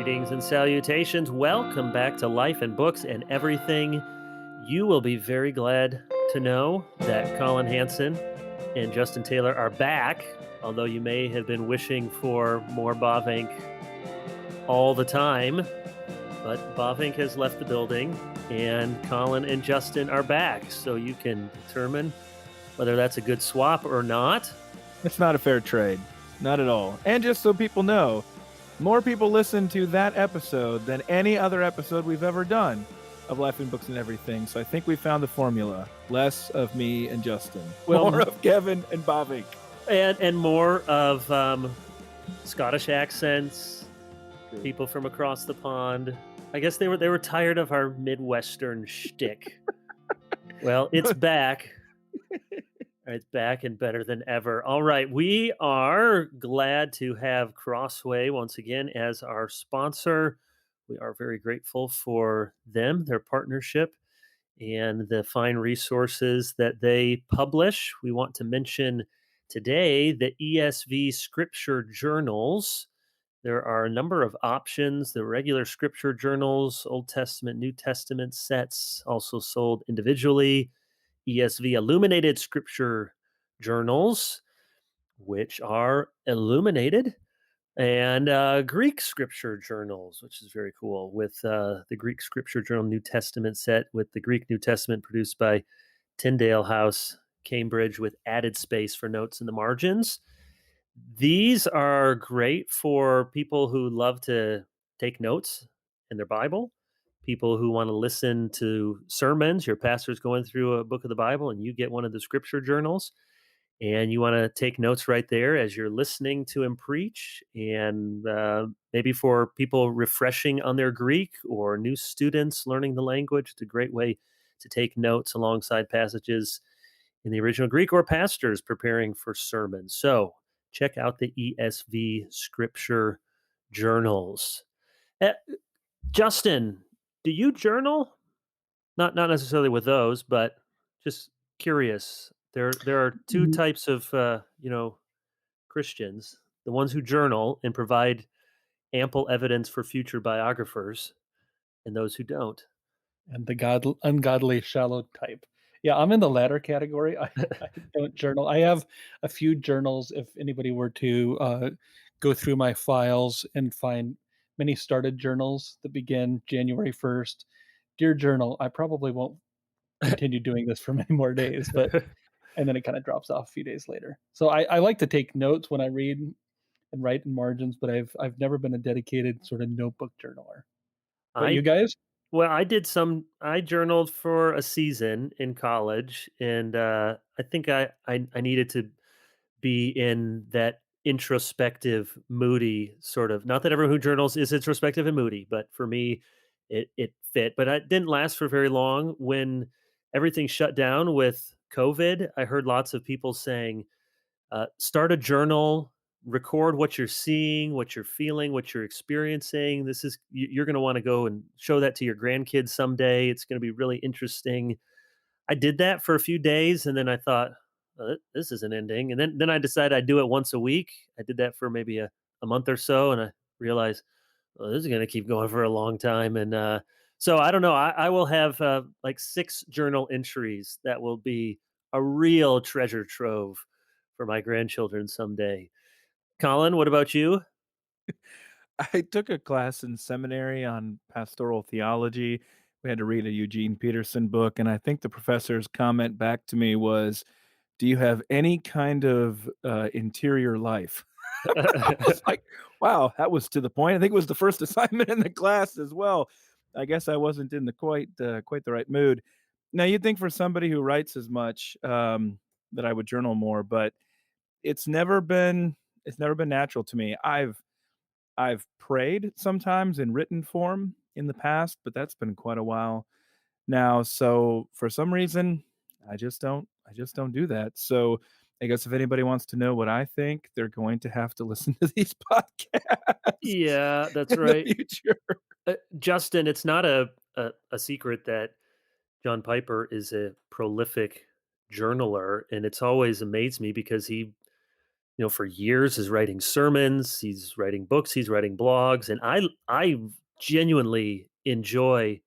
Greetings and salutations. Welcome back to Life and Books and Everything. You will be very glad to know that Colin Hanson and Justin Taylor are back, although you may have been wishing for more Bavinck all the time. But Bavinck has left the building, and Colin and Justin are back. So you can determine whether that's a good swap or not. It's not a fair trade. Not at all. And just so people know, more people listen to that episode than any other episode we've ever done of Laughing Books and Everything. So I think we found the formula. Less of me and Justin. Well, more of Kevin and Bavinck. And more of Scottish accents, people from across the pond. I guess they were tired of our Midwestern shtick. Well, it's back. It's back and better than ever. All right, we are glad to have Crossway once again as our sponsor. We are very grateful for them, their partnership, and the fine resources that they publish. We want to mention today the ESV Scripture Journals. There are a number of options. The regular Scripture Journals, Old Testament, New Testament sets, also sold individually. ESV Illuminated Scripture Journals, which are illuminated, and Greek Scripture Journals, which is very cool, with the Greek Scripture Journal New Testament set with the Greek New Testament produced by Tyndale House, Cambridge, with added space for notes in the margins. These are great for people who love to take notes in their Bible, people who want to listen to sermons. Your pastor's going through a book of the Bible and you get one of the scripture journals and you want to take notes right there as you're listening to him preach. And maybe for people refreshing on their Greek or new students learning the language, it's a great way to take notes alongside passages in the original Greek, or pastors preparing for sermons. So check out the ESV Scripture Journals. Justin, do you journal? Not necessarily with those, but just curious. There are two Mm, types of Christians: the ones who journal and provide ample evidence for future biographers, and those who don't. And the ungodly shallow type. Yeah, I'm in the latter category. I don't journal. I have a few journals. If anybody were to go through my files and find many started journals that begin January 1st, dear journal, I probably won't continue doing this for many more days, but and then it kind of drops off a few days later. So I like to take notes when I read and write in margins, but I've never been a dedicated sort of notebook journaler. But you I guys? Well, I journaled for a season in college, and I think I needed to be in that introspective, moody sort of. Not that everyone who journals is introspective and moody, but for me, it fit. But it didn't last for very long. When everything shut down with COVID, I heard lots of people saying, start a journal, record what you're seeing, what you're feeling, what you're experiencing. You're going to want to go and show that to your grandkids someday. It's going to be really interesting. I did that for a few days, and then I thought, this isn't ending. And then I decided I'd do it once a week. I did that for maybe a month or so, and I realized, well, this is going to keep going for a long time. And so I don't know. I will have like 6 journal entries that will be a real treasure trove for my grandchildren someday. Colin, what about you? I took a class in seminary on pastoral theology. We had to read a Eugene Peterson book, and I think the professor's comment back to me was, "Do you have any kind of interior life?" I was like, "Wow, that was to the point." I think it was the first assignment in the class as well. I guess I wasn't in the quite the right mood. Now, you'd think for somebody who writes as much that I would journal more, but it's never been it's never been natural to me. I've prayed sometimes in written form in the past, but that's been quite a while now. So for some reason, I just don't do that. So I guess if anybody wants to know what I think, they're going to have to listen to these podcasts Yeah, that's in the right. future. Justin, it's not a secret that John Piper is a prolific journaler, and it's always amazed me because he for years is writing sermons, he's writing books, he's writing blogs, and I genuinely enjoy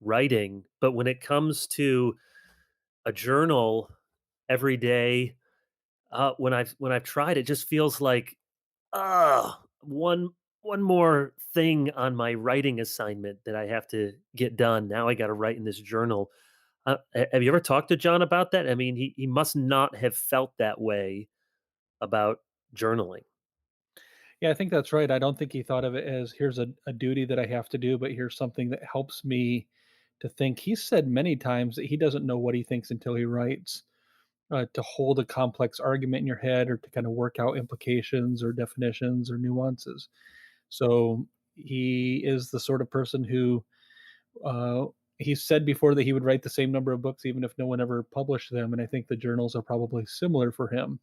writing, but when it comes to a journal every day, when I've tried, it just feels like, one more thing on my writing assignment that I have to get done. Now I got to write in this journal. Have you ever talked to John about that? I mean, he must not have felt that way about journaling. Yeah, I think that's right. I don't think he thought of it as here's a duty that I have to do, but here's something that helps me to think. He said many times that he doesn't know what he thinks until he writes. To hold a complex argument in your head or to kind of work out implications or definitions or nuances. So he is the sort of person who uh, he said before that he would write the same number of books even if no one ever published them. And I think the journals are probably similar for him,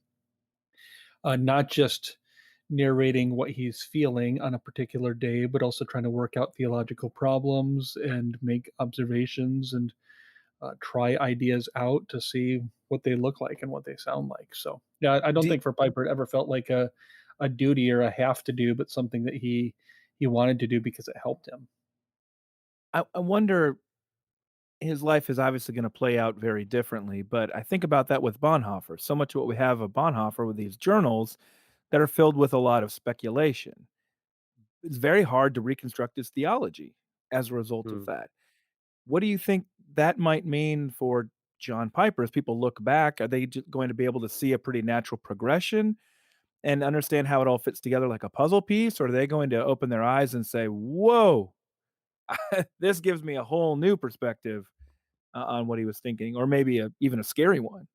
not just narrating what he's feeling on a particular day, but also trying to work out theological problems and make observations and try ideas out to see what they look like and what they sound like. So, yeah, I don't Do, think for Piper it ever felt like a duty or a have to do, but something that he wanted to do because it helped him. I wonder, his life is obviously gonna play out very differently, but I think about that with Bonhoeffer. So much of what we have of Bonhoeffer with these journals that are filled with a lot of speculation. It's very hard to reconstruct his theology as a result of mm, that. What do you think that might mean for John Piper as people look back? Are they going to be able to see a pretty natural progression and understand how it all fits together like a puzzle piece? Or are they going to open their eyes and say, whoa, this gives me a whole new perspective on what he was thinking, or maybe even a scary one?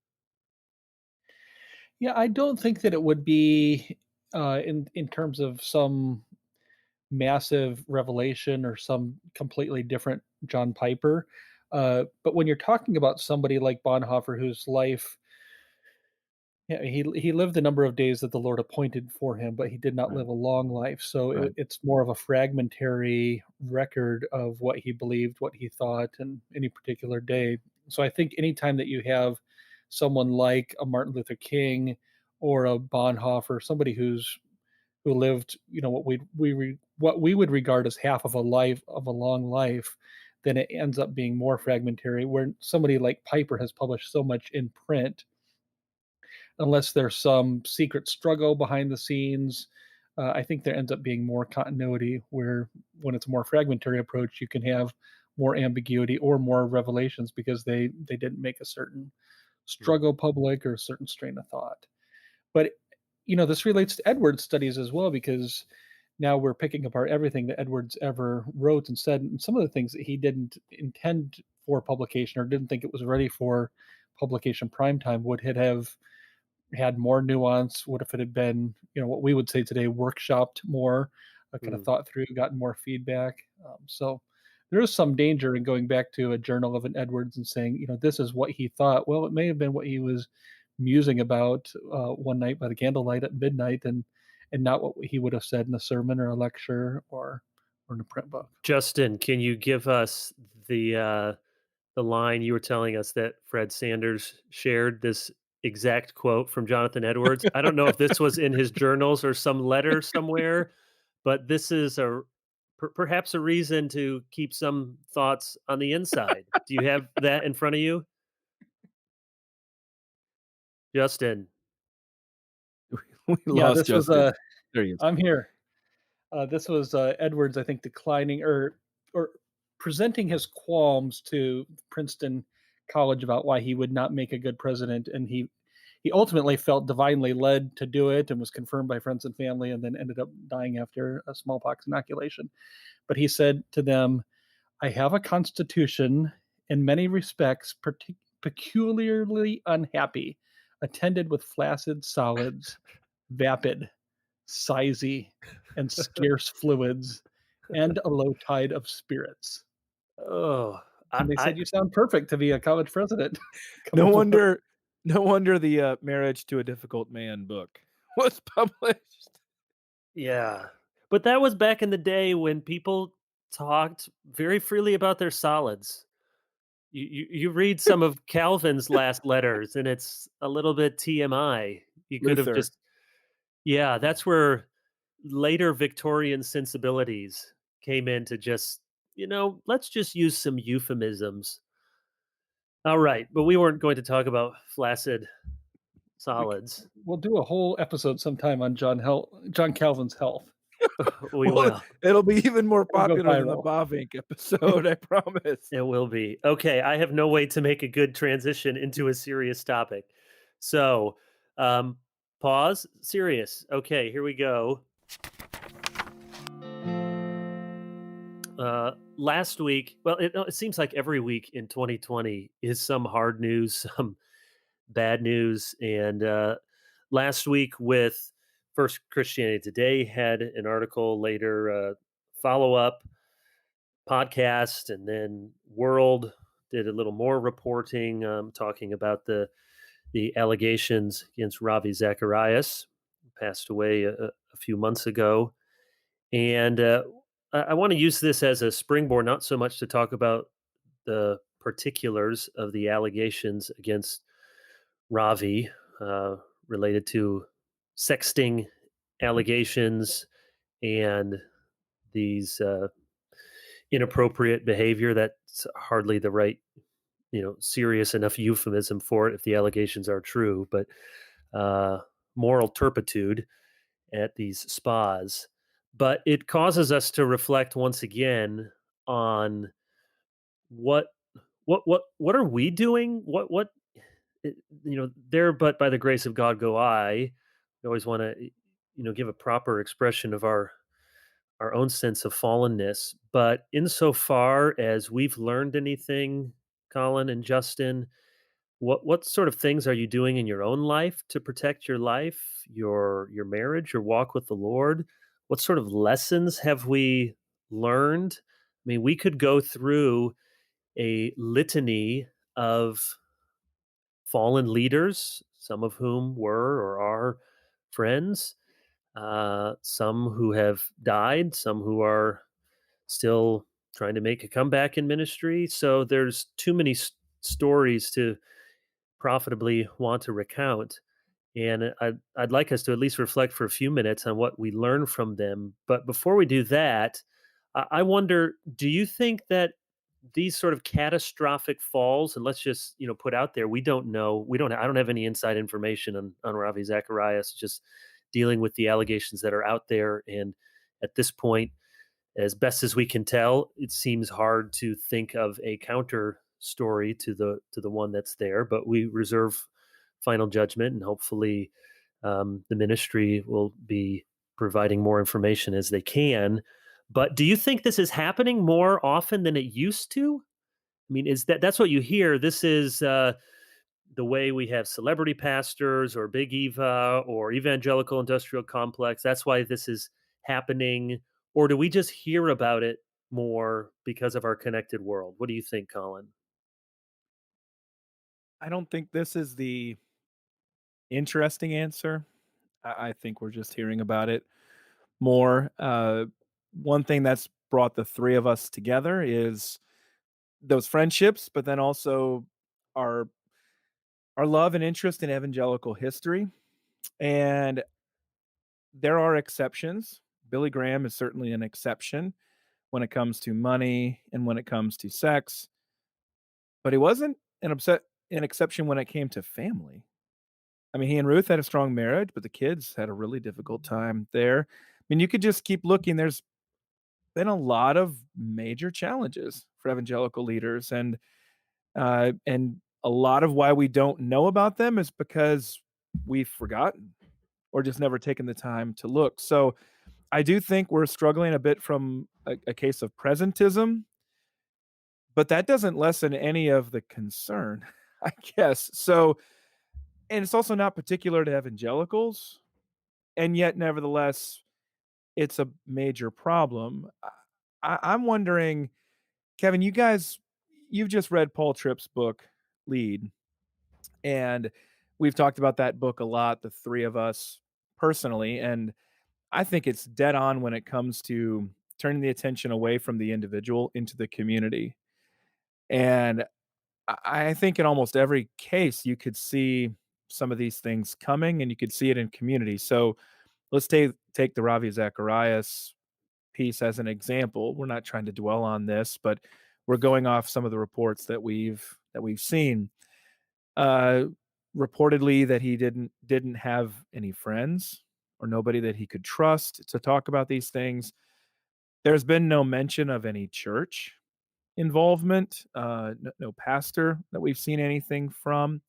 Yeah, I don't think that it would be in terms of some massive revelation or some completely different John Piper. But when you're talking about somebody like Bonhoeffer, whose life, yeah, he lived the number of days that the Lord appointed for him, but he did not Right, live a long life. So right. it's more of a fragmentary record of what he believed, what he thought, and any particular day. So I think anytime that you have someone like a Martin Luther King or a Bonhoeffer, somebody who lived, what we would regard as half of a life of a long life, then it ends up being more fragmentary. Where somebody like Piper has published so much in print, unless there's some secret struggle behind the scenes, I think there ends up being more continuity. Where when it's a more fragmentary approach, you can have more ambiguity or more revelations because they didn't make a certain mm. struggle public or a certain strain of thought. But this relates to Edwards' studies as well because now we're picking apart everything that Edwards ever wrote and said, and some of the things that he didn't intend for publication or didn't think it was ready for publication prime time would have had more nuance. What if it had been, what we would say today, workshopped more, kind of Mm. thought through, gotten more feedback. So there is some danger in going back to a journal of an Edwards and saying, this is what he thought. Well, it may have been what he was musing about one night by the candlelight at midnight, and not what he would have said in a sermon or a lecture or in a print book. Justin, can you give us the line you were telling us that Fred Sanders shared, this exact quote from Jonathan Edwards? I don't know if this was in his journals or some letter somewhere, but this is perhaps a reason to keep some thoughts on the inside. Do you have that in front of you, Justin? We Yeah, lost this was Justin. There he is. I'm here. This was Edwards, I think, declining or presenting his qualms to Princeton College about why he would not make a good president, and he ultimately felt divinely led to do it, and was confirmed by friends and family, and then ended up dying after a smallpox inoculation. But he said to them, "I have a constitution in many respects peculiarly unhappy, attended with flaccid solids, vapid, sizy, and scarce fluids, and a low tide of spirits." Oh, And they I said, "You sound perfect to be a college president." Come No aboard. wonder no wonder the, Marriage to a Difficult Man book was published. yeah. But that was back in the day when people talked very freely about their solids. You read some of Calvin's last letters, and it's a little bit TMI. You could have Luther. just Yeah, that's where later Victorian sensibilities came in to just, let's just use some euphemisms. All right, but we weren't going to talk about flaccid We c solids. we'll do a whole episode sometime on John Calvin's health. We Well, will. it'll be even more It'll go popular than the viral. Bavink episode, I promise. It will be. Okay, I have no way to make a good transition into a serious topic. So, um, pause, serious. Okay, here we go. Last week, well, it seems like every week in 2020 is some hard news, some bad news. And last week, with First Christianity Today, had an article, later follow up podcast, and then World did a little more reporting, talking about the allegations against Ravi Zacharias, who passed away a few months ago. And I want to use this as a springboard, not so much to talk about the particulars of the allegations against Ravi, uh, related to sexting allegations and these inappropriate behavior. That's hardly the right, serious enough euphemism for it if the allegations are true, but uh, moral turpitude at these spas. But it causes us to reflect once again on what what are we doing? There, but by the grace of God go I. We always want to, give a proper expression of our own sense of fallenness. But insofar as we've learned anything, Colin and Justin, what sort of things are you doing in your own life to protect your life, your marriage, your walk with the Lord? What sort of lessons have we learned? I mean, we could go through a litany of fallen leaders, some of whom were or are friends, some who have died, some who are still trying to make a comeback in ministry. So there's too many stories to profitably want to recount. And I'd like us to at least reflect for a few minutes on what we learn from them. But before we do that, I wonder, do you think that these sort of catastrophic falls, and let's just, put out there, we don't know, I don't have any inside information on Ravi Zacharias, just dealing with the allegations that are out there. And at this point, as best as we can tell, it seems hard to think of a counter story to the one that's there. But we reserve final judgment, and hopefully, the ministry will be providing more information as they can. But do you think this is happening more often than it used to? I mean, is that's what you hear? This is the way we have celebrity pastors or Big Eva or evangelical industrial complex. That's why this is happening. Or do we just hear about it more because of our connected world? What do you think, Colin? I don't think this is the interesting answer. I think we're just hearing about it more. One thing that's brought the three of us together is those friendships, but then also our our love and interest in evangelical history. And there are exceptions. Billy Graham is certainly an exception when it comes to money and when it comes to sex, but he wasn't an exception when it came to family. I mean, he and Ruth had a strong marriage, but the kids had a really difficult time there. I mean, you could just keep looking. There's been a lot of major challenges for evangelical leaders, and a lot of why we don't know about them is because we've forgotten or just never taken the time to look. So I do think we're struggling a bit from a case of presentism, but that doesn't lessen any of the concern, I guess. So, and it's also not particular to evangelicals, and yet nevertheless, it's a major problem. I'm wondering, Kevin, you've just read Paul Tripp's book, Lead, and we've talked about that book a lot, the three of us personally, and I think it's dead on when it comes to turning the attention away from the individual into the community. And I think in almost every case, you could see some of these things coming and you could see it in community. So Let's take the Ravi Zacharias piece as an example. We're not trying to dwell on this, but we're going off some of the reports that we've seen. Uh, Reportedly that he didn't have any friends or nobody that he could trust to talk about these things. There's been no mention of any church involvement, no pastor that we've seen anything from.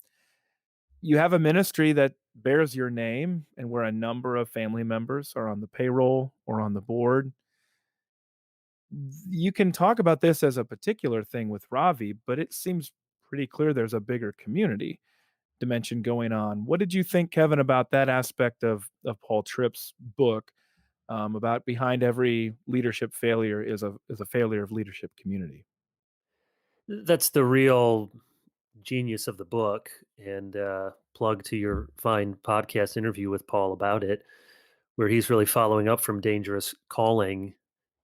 You have a ministry that bears your name and where a number of family members are on the payroll or on the board. You can talk about this as a particular thing with Ravi, but it seems pretty clear there's a bigger community dimension going on. What did you think, Kevin, about that aspect of Paul Tripp's book, about behind every leadership failure is a failure of leadership community? That's the real genius of the book, and plug to your fine podcast interview with Paul about it, where he's really following up from Dangerous Calling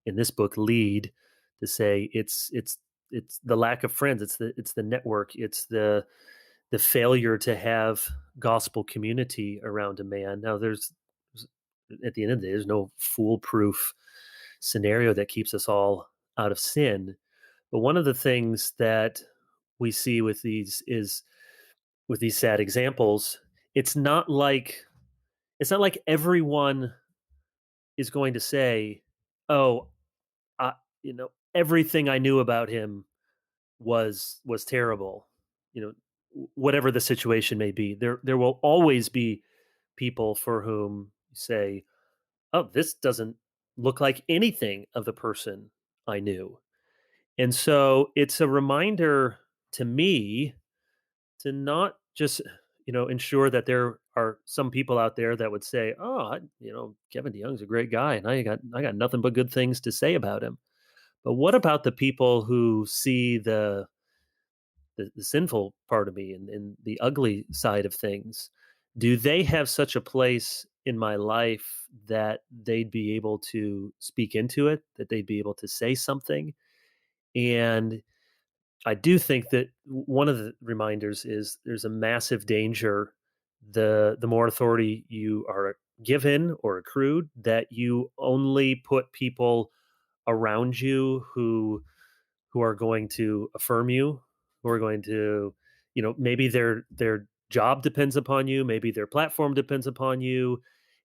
in this book, Lead, to say it's the lack of friends, it's the network, it's the failure to have gospel community around a man. Now, at the end of the day, there's no foolproof scenario that keeps us all out of sin. But one of the things that we see with these sad examples, it's not like everyone is going to say, "Oh, I, everything I knew about him was terrible." You know, whatever the situation may be, there will always be people for whom you say, "Oh, this doesn't look like anything of the person I knew." And so it's a reminder to me to not just, ensure that there are some people out there that would say, "Oh, Kevin DeYoung's a great guy, and I got nothing but good things to say about him." But what about the people who see the sinful part of me and the ugly side of things? Do they have such a place in my life that they'd be able to speak into it, that they'd be able to say something? And I do think that one of the reminders is there's a massive danger, the more authority you are given or accrued, that you only put people around you who are going to affirm you, who are going to, maybe their job depends upon you, maybe their platform depends upon you,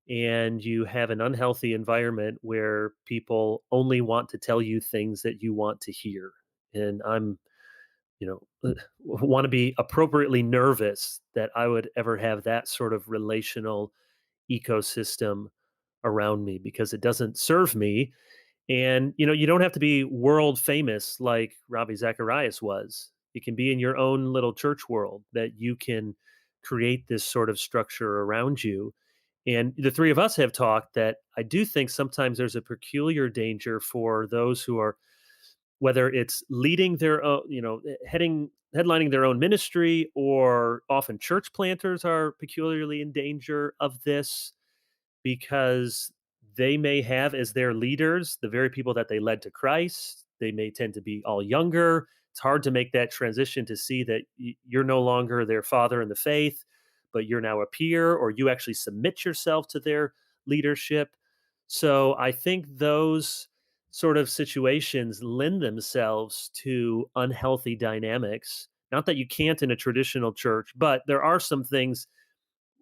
and you have an unhealthy environment where people only want to tell you things that you want to hear. And I'm, want to be appropriately nervous that I would ever have that sort of relational ecosystem around me, because it doesn't serve me. And you don't have to be world famous like Ravi Zacharias was. You can be in your own little church world, that you can create this sort of structure around you. And the three of us have talked that I do think sometimes there's a peculiar danger for those who are, whether it's leading their own, headlining their own ministry, or often church planters are peculiarly in danger of this, because they may have as their leaders the very people that they led to Christ. They may tend to be all younger. It's hard to make that transition to see that you're no longer their father in the faith, but you're now a peer, or you actually submit yourself to their leadership. So I think those sort of situations lend themselves to unhealthy dynamics. Not that you can't in a traditional church, but there are some things.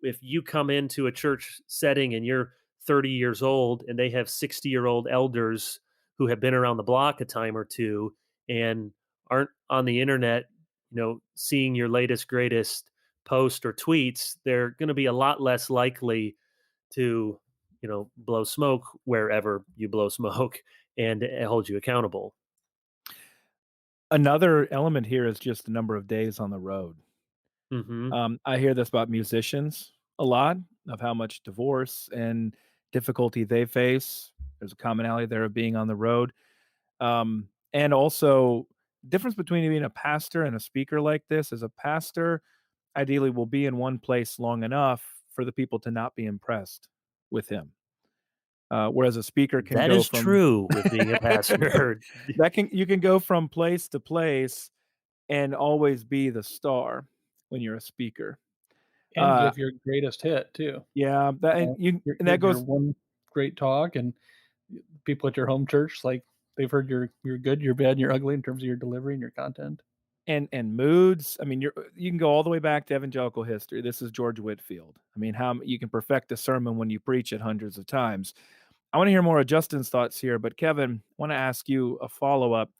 If you come into a church setting and you're 30 years old and they have 60-year-old elders who have been around the block a time or two and aren't on the internet, seeing your latest greatest post or tweets, they're going to be a lot less likely to, blow smoke wherever you blow smoke and hold you accountable. Another element here is just the number of days on the road. Hmm. I hear this about musicians a lot, of how much divorce and difficulty they face. There's a commonality there of being on the road. And also, difference between being a pastor and a speaker like this is, a pastor ideally will be in one place long enough for the people to not be impressed with him. Whereas a speaker can That go is from true with being a pastor. that can you can go from place to place and always be the star when you're a speaker. And Uh, give your greatest hit too. yeah, that You and know, you you and that give your goes one great talk, and people at your home church, like, they've heard you're good, you're bad, and you're ugly in terms of your delivery and your content. and moods. I mean, you can go all the way back to evangelical history. This is George Whitefield. I mean, how you can perfect a sermon when you preach it hundreds of times. I want to hear more of Justin's thoughts here, but Kevin, I want to ask you a follow up.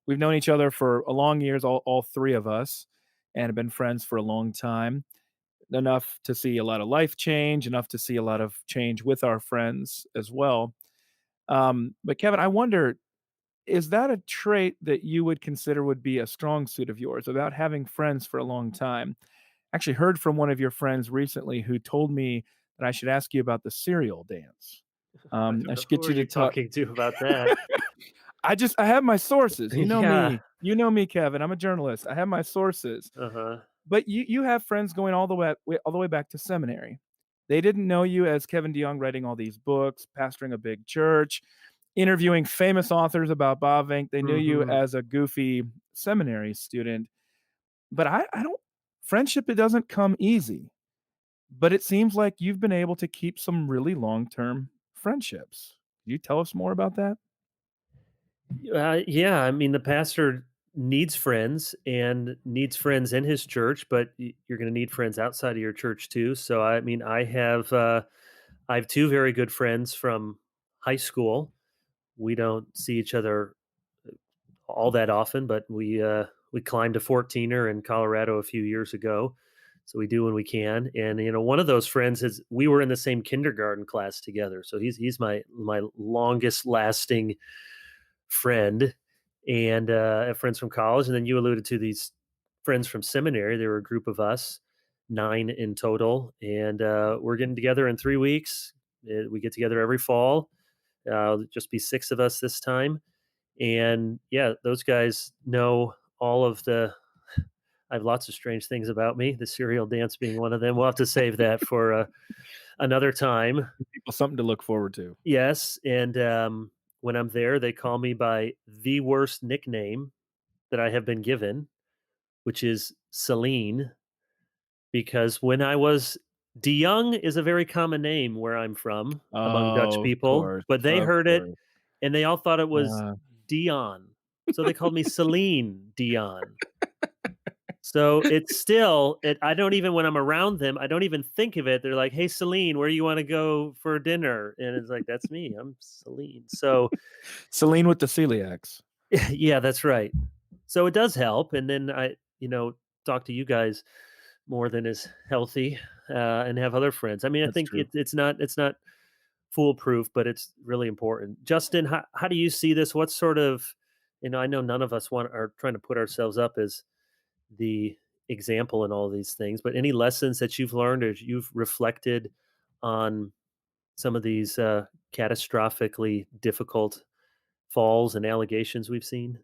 We've known each other for a long years, all three of us, and have been friends for a long time. Enough to see a lot of life change, enough to see a lot of change with our friends as well. But Kevin, I wonder, is that a trait that you would consider would be a strong suit of yours about having friends for a long time? Actually heard from one of your friends recently who told me that I should ask you about the cereal dance. I I don't know. should Who get are you to you talk. talking to about that? I have my sources. You know Yeah. me. You know me, Kevin. I'm a journalist. I have my sources. Uh-huh. But you have friends going all the way back to seminary. They didn't know you as Kevin DeYoung writing all these books, pastoring a big church, interviewing famous authors about Bavinck. They knew you Mhm. as a goofy seminary student. But I don't friendship, it doesn't come easy. But it seems like you've been able to keep some really long-term friendships. Can you tell us more about that? Yeah, I mean, the pastor needs friends and needs friends in his church, but you're going to need friends outside of your church too. So, I mean, I have two very good friends from high school. We don't see each other all that often, but we climbed a 14er in Colorado a few years ago. So we do when we can. And one of those friends is we were in the same kindergarten class together. So he's my longest lasting friend, and friends from college. And then you alluded to these friends from seminary. There were a group of us, 9 in total, and we're getting together in 3 weeks. We get together every fall. Just be 6 of us this time, and yeah, those guys know all of the. I have lots of strange things about me. The serial dance being one of them. We'll have to save that for another time. People something to look forward to. Yes, and when I'm there, they call me by the worst nickname that I have been given, which is Celine, because when I was De Young is a very common name where I'm from among Dutch Oh, of people, course, but they of heard it course. and they all thought it was Uh, Dion. So they called me Celine Dion. So it's still I don't even when I'm around them, I don't even think of it. They're like, "Hey Celine, where you want to go for dinner?" And it's like, "That's me. I'm Celine." So Celine with the celiacs. yeah, that's right. So it does help, and then I talk to you guys more than is healthy, and have other friends. I mean, I That's think true. it's not foolproof, but it's really important. Justin, how do you see this? What sort of I know none of us are trying to put ourselves up as the example in all these things, but any lessons that you've learned or you've reflected on some of these catastrophically difficult falls and allegations we've seen?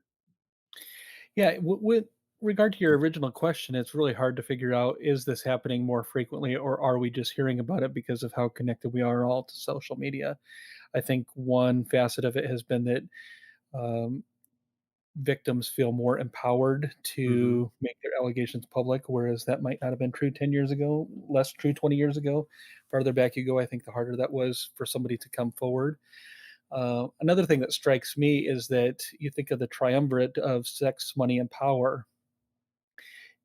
Yeah, with regard to your original question, it's really hard to figure out, is this happening more frequently, or are we just hearing about it because of how connected we are all to social media? I think one facet of it has been that um, victims feel more empowered Hmm. to make their allegations public, whereas that might not have been true 10 years ago, less true 20 years ago. Farther back you go, I think the harder that was for somebody to come forward. Another thing that strikes me is that you think of the triumvirate of sex, money, and power.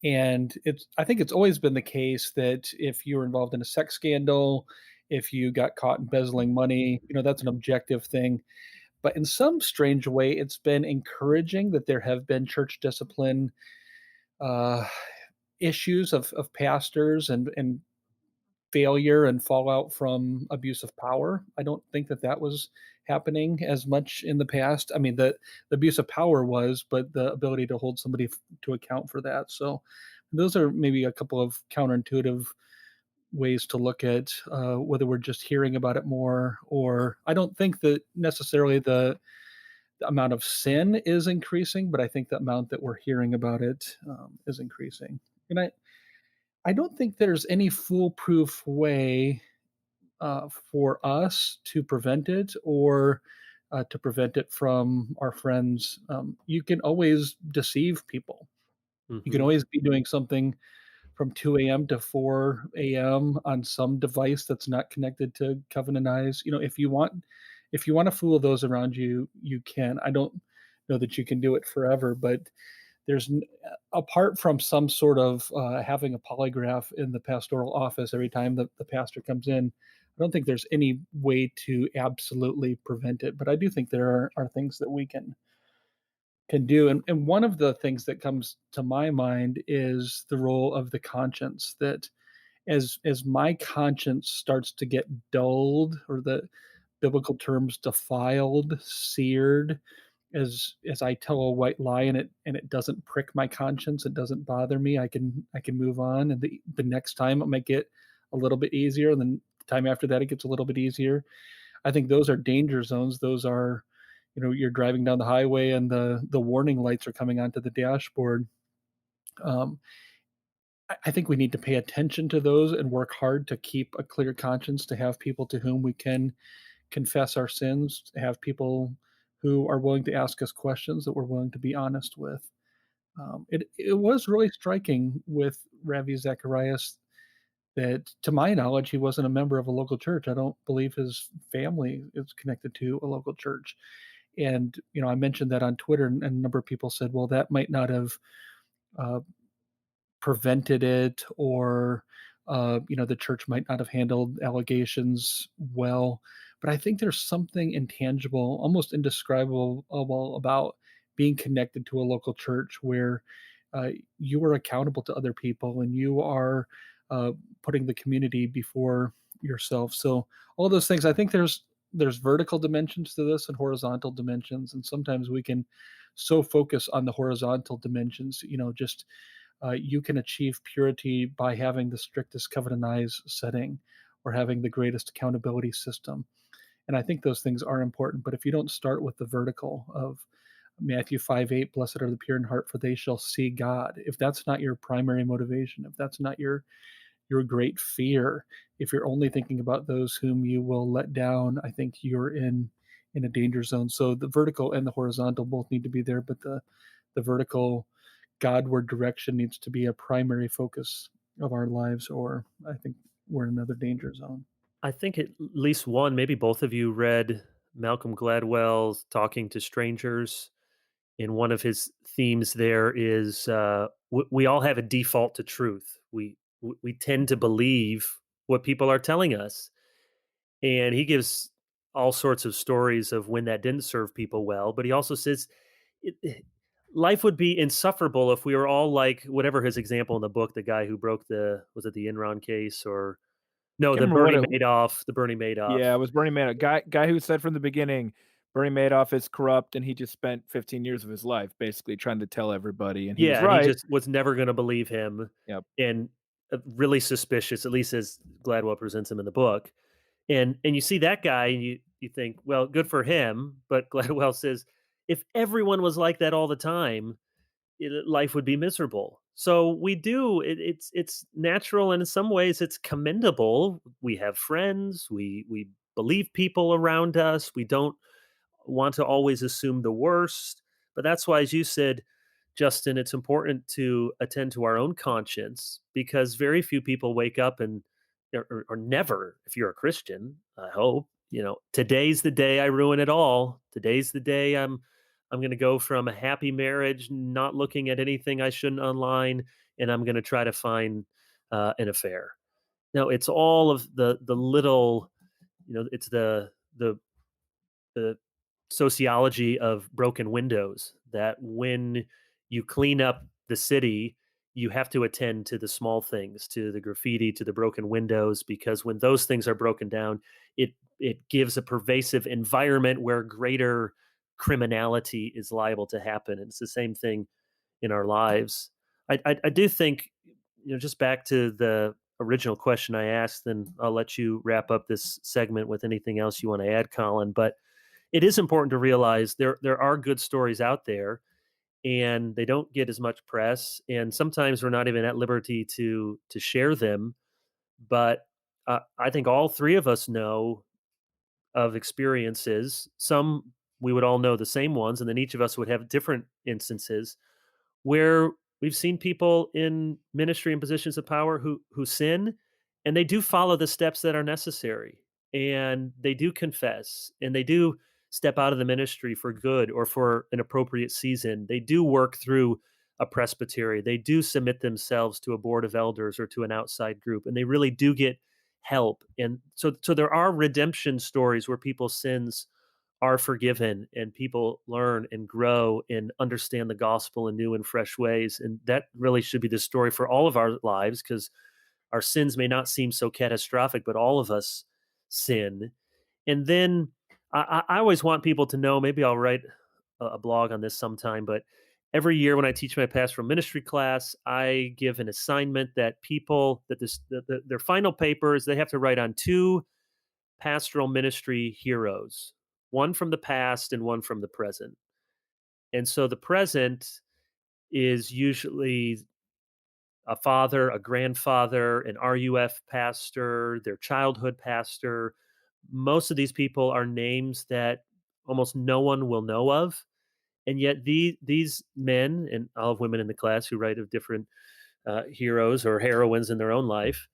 And I think it's always been the case that if you were involved in a sex scandal, if you got caught embezzling money, that's an objective thing. But in some strange way, it's been encouraging that there have been church discipline uh, issues of pastors and failure and fallout from abuse of power. I don't think that that was happening as much in the past. I mean, the abuse of power was, but the ability to hold somebody to account for that. So, those are maybe a couple of counterintuitive ways to look at whether we're just hearing about it more, or I don't think that necessarily the amount of sin is increasing, but I think the amount that we're hearing about it is increasing. And I don't think there's any foolproof way for us to prevent it, or to prevent it from our friends. You can always deceive people. You can Hmm. always be doing something from 2 a.m. to 4 a.m. on some device that's not connected to Covenant Eyes. If you want to fool those around you, you can. I don't know that you can do it forever, but there's apart from some sort of having a polygraph in the pastoral office every time the pastor comes in, I don't think there's any way to absolutely prevent it. But I do think there are things that we can do. And one of the things that comes to my mind is the role of the conscience, that as my conscience starts to get dulled, or the biblical terms defiled, seared, as I tell a white lie and it doesn't prick my conscience, it doesn't bother me, I can move on, and the next time it might get a little bit easier, and then the time after that it gets a little bit easier. I think those are danger zones. Those are, you're driving down the highway and the warning lights are coming onto the dashboard. Um, I think we need to pay attention to those and work hard to keep a clear conscience, to have people to whom we can confess our sins, to have people who are willing to ask us questions that we're willing to be honest with. It was really striking with Ravi Zacharias that, to my knowledge, he wasn't a member of a local church. I don't believe his family is connected to a local church. And, I mentioned that on Twitter, and a number of people said, well, that might not have uh, prevented it, or the church might not have handled allegations well. But I think there's something intangible, almost indescribable about being connected to a local church, where uh, you are accountable to other people, and you are uh, putting the community before yourself. So all those things, I think there's vertical dimensions to this and horizontal dimensions, and sometimes we can so focus on the horizontal dimensions, just you can achieve purity by having the strictest covenant eyes setting, or having the greatest accountability system. And I think those things are important. But if you don't start with the vertical of Matthew 5:8, blessed are the pure in heart, for they shall see God. If that's not your primary motivation, if that's not your great fear, if you're only thinking about those whom you will let down, I think you're in a danger zone. So the vertical and the horizontal both need to be there, but the vertical Godward direction needs to be a primary focus of our lives, or I think we're in another danger zone. I think at least one, maybe both of you read Malcolm Gladwell's Talking to Strangers. And one of his themes there is we all have a default to truth. We tend to believe what people are telling us. And he gives all sorts of stories of when that didn't serve people well. But he also says life would be insufferable if we were all like, whatever his example in the book, the guy who broke was it the Enron case, or no, Can't remember what it. The Bernie Madoff. Yeah, it was Bernie Madoff. Guy who said from the beginning, Bernie Madoff is corrupt, and he just spent 15 years of his life basically trying to tell everybody, and he was Yeah, and he right. just was never gonna believe him, Yep. and, really suspicious, at least as Gladwell presents him in the book, and you see that guy, and you think, "Well, good for him," but Gladwell says, "If everyone was like that all the time, life would be miserable." So we do it's natural, and in some ways, it's commendable. We have friends, we believe people around us, we don't want to always assume the worst. But that's why, as you said, Justin, it's important to attend to our own conscience, because very few people wake up and or never, if you're a Christian, I hope, today's the day I ruin it all. Today's the day I'm going to go from a happy marriage, not looking at anything I shouldn't online, and I'm going to try to find an affair. No, it's all of the little, it's the sociology of broken windows, that when you clean up the city, you have to attend to the small things, to the graffiti, to the broken windows, because when those things are broken down, it gives a pervasive environment where greater criminality is liable to happen. And it's the same thing in our lives. I do think, just back to the original question I asked, then I'll let you wrap up this segment with anything else you want to add, Colin. But it is important to realize there are good stories out there, and they don't get as much press, and sometimes we're not even at liberty to share them. But I think all three of us know of experiences. Some we would all know the same ones, and then each of us would have different instances where We've seen people in ministry and positions of power who sin, and they do follow the steps that are necessary, and they do confess, and they do step out of the ministry for good or for an appropriate season. They do work through a presbytery. They do submit themselves to a board of elders or to an outside group, and they really do get help. And so there are redemption stories where people's sins are forgiven and people learn and grow and understand the gospel in new and fresh ways. And that really should be the story for all of our lives, because our sins may not seem so catastrophic, but all of us sin. And then I always want people to know, maybe I'll write a blog on this sometime, but every year when I teach my pastoral ministry class, I give an assignment that people, that their final papers, they have to write on two pastoral ministry heroes, one from the past and one from the present. And so the present is usually a father, a grandfather, an RUF pastor, their childhood pastor. Most of these people are names that almost no one will know of. And yet these men, and I'll have women in the class who write of different heroes or heroines in their own life,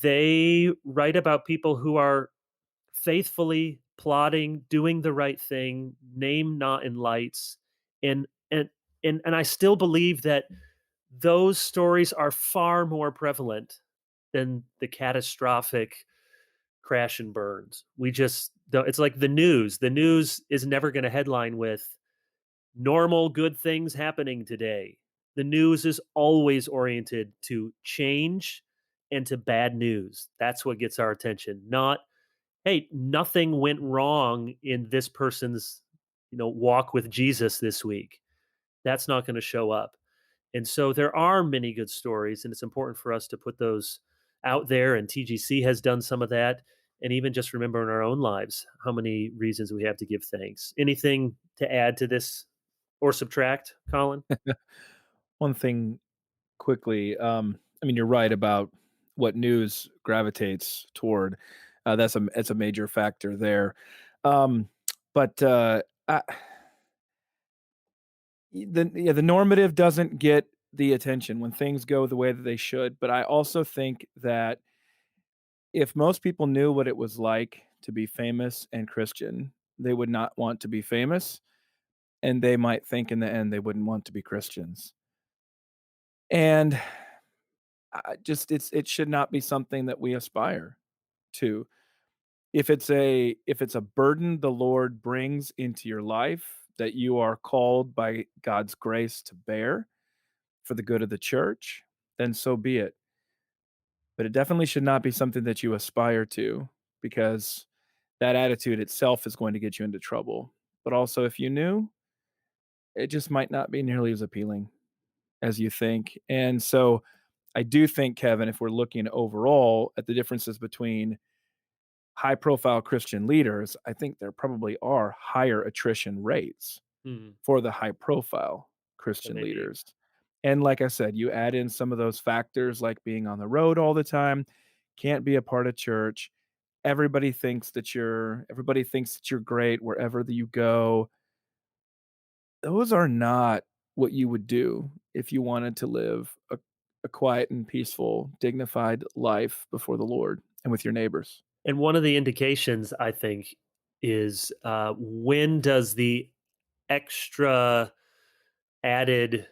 they write about people who are faithfully plotting, doing the right thing, name not in lights, and and I still believe that those stories are far more prevalent than the catastrophic crash and burns. It's like the news. The news is never going to headline with normal good things happening today. The news is always oriented to change and to bad news. That's what gets our attention, not hey, nothing went wrong in this person's, walk with Jesus this week. That's not going to show up. And so there are many good stories, and it's important for us to put those out there. And TGC has done some of that. And even just remember in our own lives how many reasons we have to give thanks. Anything to add to this or subtract, Colin? One thing quickly, I mean, you're right about what news gravitates toward. It's a major factor there. Um, but I, the normative doesn't get the attention when things go the way that they should. But I also think that if most people knew what it was like to be famous and Christian, they would not want to be famous, and they might think in the end they wouldn't want to be Christians. And it should not be something that we aspire to. If it's a burden the Lord brings into your life that you are called by God's grace to bear for the good of the church, then so be it. But it definitely should not be something that you aspire to, because that attitude itself is going to get you into trouble. But also, if you knew, it just might not be nearly as appealing as you think. And so I do think, Kevin, if we're looking overall at the differences between high profile Christian leaders, I think there probably are higher attrition rates Hmm. for the high profile That Christian may be. leaders. And like I said, you add in some of those factors like being on the road all the time, can't be a part of church. Everybody thinks that you're great wherever that you go. Those are not what you would do if you wanted to live a quiet and peaceful, dignified life before the Lord and with your neighbors. And one of the indications, I think, is when does the extra added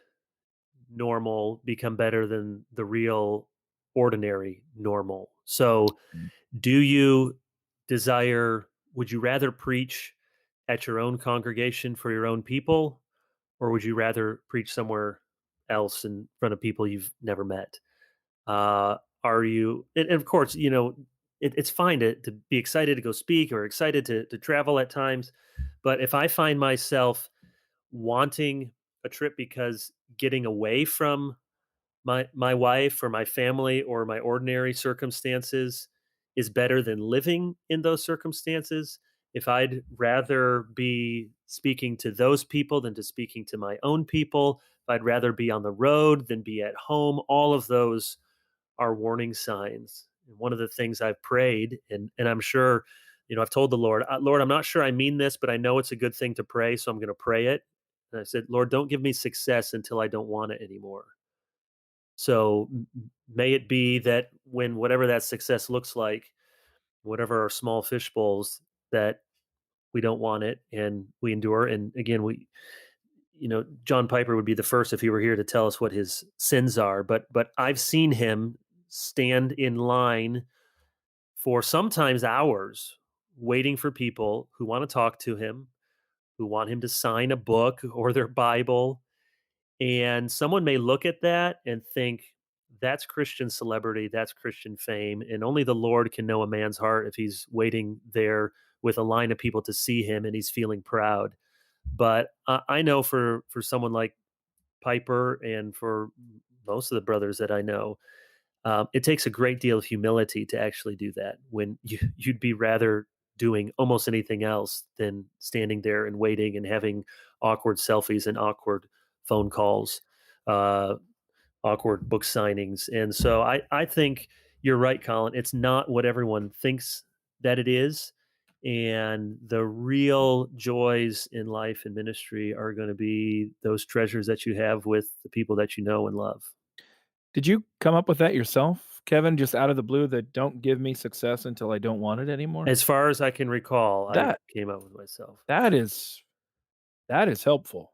normal become better than the real ordinary normal? So, Mm. do you would you rather preach at your own congregation for your own people, or would you rather preach somewhere else in front of people you've never met? Are you, and of course, it's fine to be excited to go speak or excited to travel at times. But if I find myself wanting a trip because getting away from my wife or my family or my ordinary circumstances is better than living in those circumstances, if I'd rather be speaking to those people than to speaking to my own people, if I'd rather be on the road than be at home, all of those are warning signs. And one of the things I've prayed, and I'm sure, I've told the Lord, Lord, I'm not sure I mean this, but I know it's a good thing to pray, so I'm going to pray it. And I said, Lord, don't give me success until I don't want it anymore. So may it be that when whatever that success looks like, whatever our small fish bowls, that we don't want it and we endure. And again, John Piper would be the first if he were here to tell us what his sins are. But I've seen him stand in line for sometimes hours, waiting for people who want to talk to him, who want him to sign a book or their Bible. And someone may look at that and think, that's Christian celebrity, that's Christian fame, and only the Lord can know a man's heart if he's waiting there with a line of people to see him and he's feeling proud. But I know for someone like Piper and for most of the brothers that I know, it takes a great deal of humility to actually do that when you'd be rather doing almost anything else than standing there and waiting and having awkward selfies and awkward phone calls, uh, awkward book signings. And so I think you're right, Colin. It's not what everyone thinks that it is. And the real joys in life and ministry are going to be those treasures that you have with the people that you know and love. Did you come up with that yourself, Kevin, just out of the blue, that don't give me success until I don't want it anymore? As far as I can recall, I That came up with myself. that is helpful.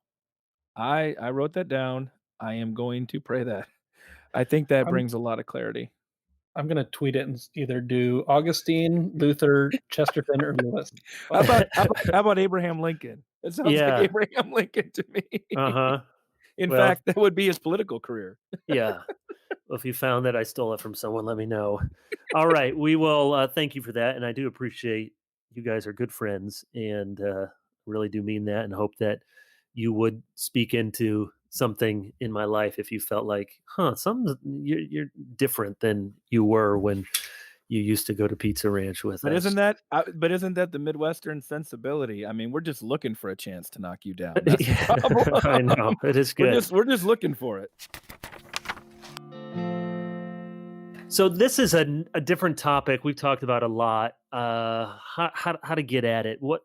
I wrote that down. I am going to pray that. I think that I'm brings a lot of clarity. I'm gonna tweet it and either do Augustine, Luther, Chesterton, or Lewis. How about Abraham Lincoln? It sounds like Yeah. Abraham Lincoln to me. Uh-huh. In Well, fact, that would be his political career. yeah. Well, if you found that I stole it from someone, let me know. All right. We will thank you for that. And I do appreciate you guys are good friends and really do mean that and hope that you would speak into something in my life if you felt like, you're different than you were when you used to go to Pizza Ranch with But us. isn't that the Midwestern sensibility? I mean, we're just looking for a chance to knock you down. That's the problem. I know. It is good. We're just looking for it. So this is a different topic we've talked about a lot. How to get at it? What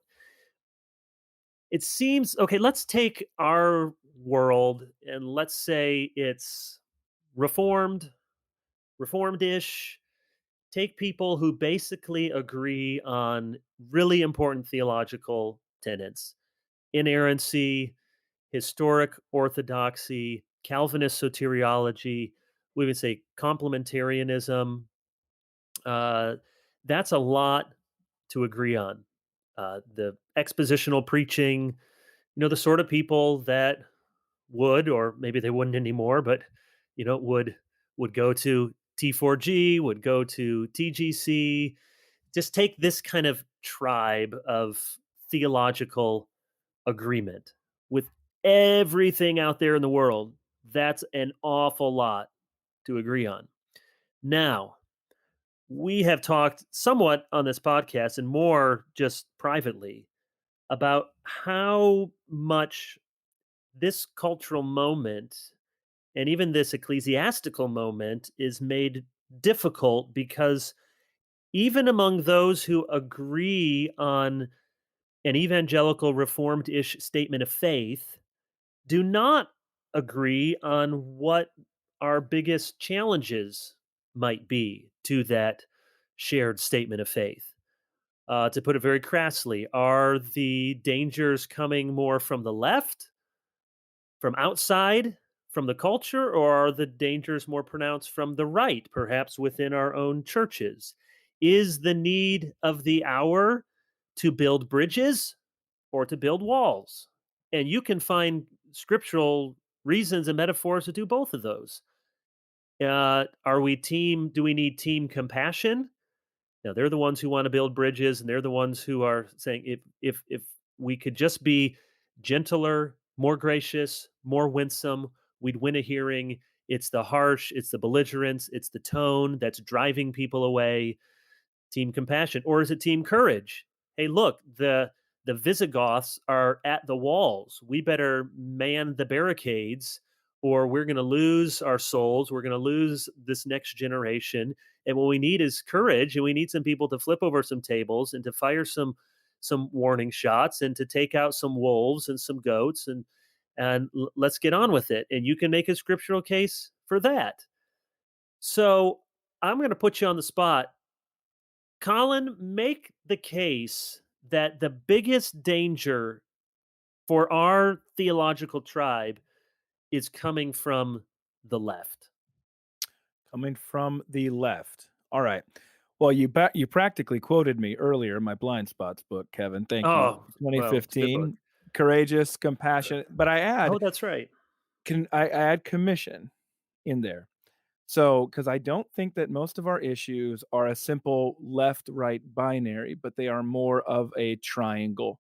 it seems okay. Let's take our world and let's say it's reformed-ish. Take people who basically agree on really important theological tenets: inerrancy, historic orthodoxy, Calvinist soteriology. We would say complementarianism. Uh, that's a lot to agree on. The expositional preaching, the sort of people that would, or maybe they wouldn't anymore, but would go to T4G, would go to TGC. Just take this kind of tribe of theological agreement with everything out there in the world. That's an awful lot to agree on. Now, we have talked somewhat on this podcast and more just privately about how much this cultural moment and even this ecclesiastical moment is made difficult because even among those who agree on an evangelical reformed-ish statement of faith do not agree on what our biggest challenges might be to that shared statement of faith. To put it very crassly, are the dangers coming more from the left, from outside, from the culture, or are the dangers more pronounced from the right, perhaps within our own churches? Is the need of the hour to build bridges or to build walls? And you can find scriptural reasons and metaphors to do both of those. Do we need team compassion? Now they're the ones who want to build bridges, and they're the ones who are saying if we could just be gentler, more gracious, more winsome, we'd win a hearing. It's the harsh, it's the belligerence, it's the tone that's driving people away. Team compassion, or is it team courage? Hey, look, the Visigoths are at the walls. We better man the barricades, or we're going to lose our souls. We're going to lose this next generation. And what we need is courage, and we need some people to flip over some tables and to fire some warning shots and to take out some wolves and some goats and let's get on with it. And you can make a scriptural case for that. So I'm going to put you on the spot. Colin, make the case that the biggest danger for our theological tribe is coming from the left. Coming from the left. All right. Well, you practically quoted me earlier in my blind spots book, Kevin. Thank you. Oh, well, it's a good book. 2015, courageous, compassionate. But Oh, that's right. I add commission in there. So, because I don't think that most of our issues are a simple left right binary, but they are more of a triangle.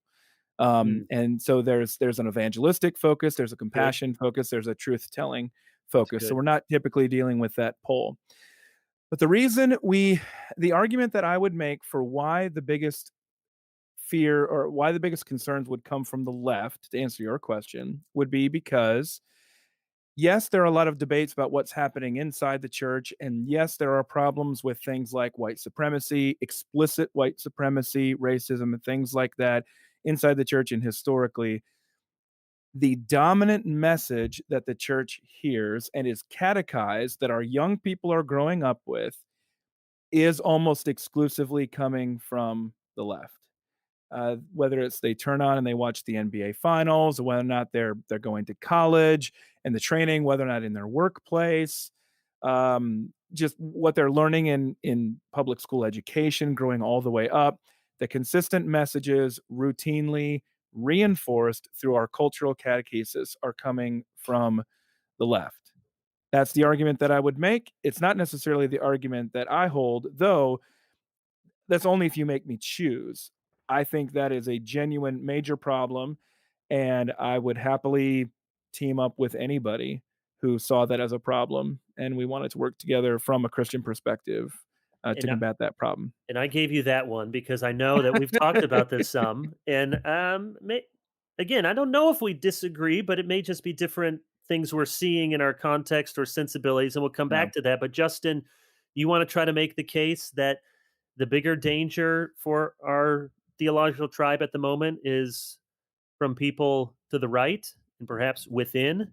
Mm, And so there's an evangelistic focus, there's a good. compassion focus, there's a truth telling That's focus. So good. we're not typically dealing with that pole. But the argument that I would make for why the biggest fear or why the biggest concerns would come from the left, to answer your question, would be because yes, there are a lot of debates about what's happening inside the church. And yes, there are problems with things like white supremacy, explicit white supremacy, racism, and things like that inside the church and historically. The dominant message that the church hears and is catechized that our young people are growing up with is almost exclusively coming from the left. Whether it's they turn on and they watch the NBA finals, or whether or not they're going to college and the training, whether or not in their workplace, just what they're learning in public school education, growing all the way up. The consistent messages routinely reinforced through our cultural catechesis are coming from the left. That's the argument that I would make. It's not necessarily the argument that I hold, though that's only if you make me choose. I think that is a genuine major problem, and I would happily team up with anybody who saw that as a problem, and we wanted to work together from a Christian perspective, to And combat that problem. I gave you that one because I know that we've talked about this some, and again, I don't know if we disagree, but it may just be different things we're seeing in our context or sensibilities, and we'll come Yeah. back to that. But Justin, you want to try to make the case that the bigger danger for our theological tribe at the moment is from people to the right and perhaps within.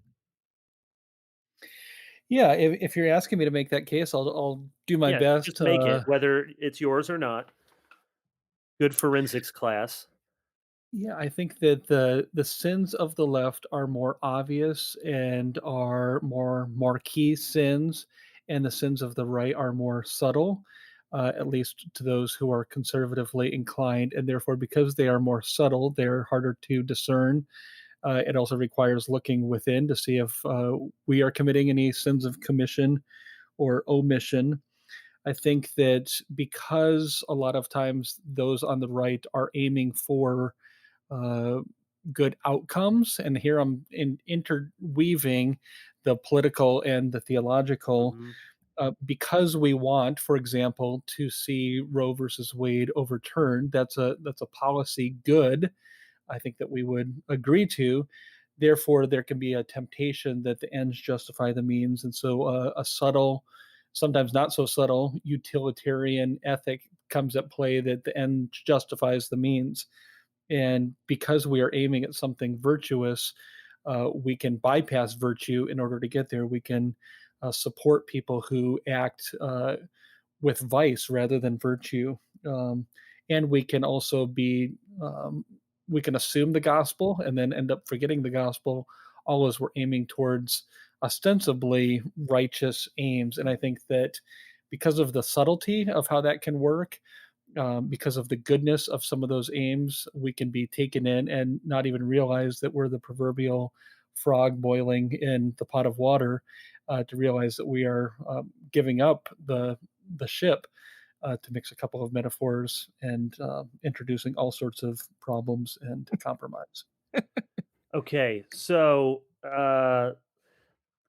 Yeah, if you're asking me to make that case, I'll do my Yeah, best. just make it, whether it's yours or not. Good forensics class. Yeah, I think that the sins of the left are more obvious and are more marquee sins, and the sins of the right are more subtle, at least to those who are conservatively inclined, and therefore, because they are more subtle, they're harder to discern. It also requires looking within to see if we are committing any sins of commission or omission. I think that because a lot of times those on the right are aiming for uh, good outcomes. And here I'm interweaving the political and the theological Mhm. because we want, for example, to see Roe versus Wade overturned. That's a policy good. I think that we would agree to. Therefore, there can be a temptation that the ends justify the means, and so a subtle, sometimes not so subtle, utilitarian ethic comes at play that the end justifies the means. And because we are aiming at something virtuous, we can bypass virtue in order to get there. We can support people who act with vice rather than virtue. Um, and we can also be, we can assume the gospel and then end up forgetting the gospel, all as we're aiming towards ostensibly righteous aims. And I think that because of the subtlety of how that can work, because of the goodness of some of those aims, we can be taken in and not even realize that we're the proverbial frog boiling in the pot of water, to realize that we are giving up the ship, to mix a couple of metaphors and introducing all sorts of problems and compromise. Okay, so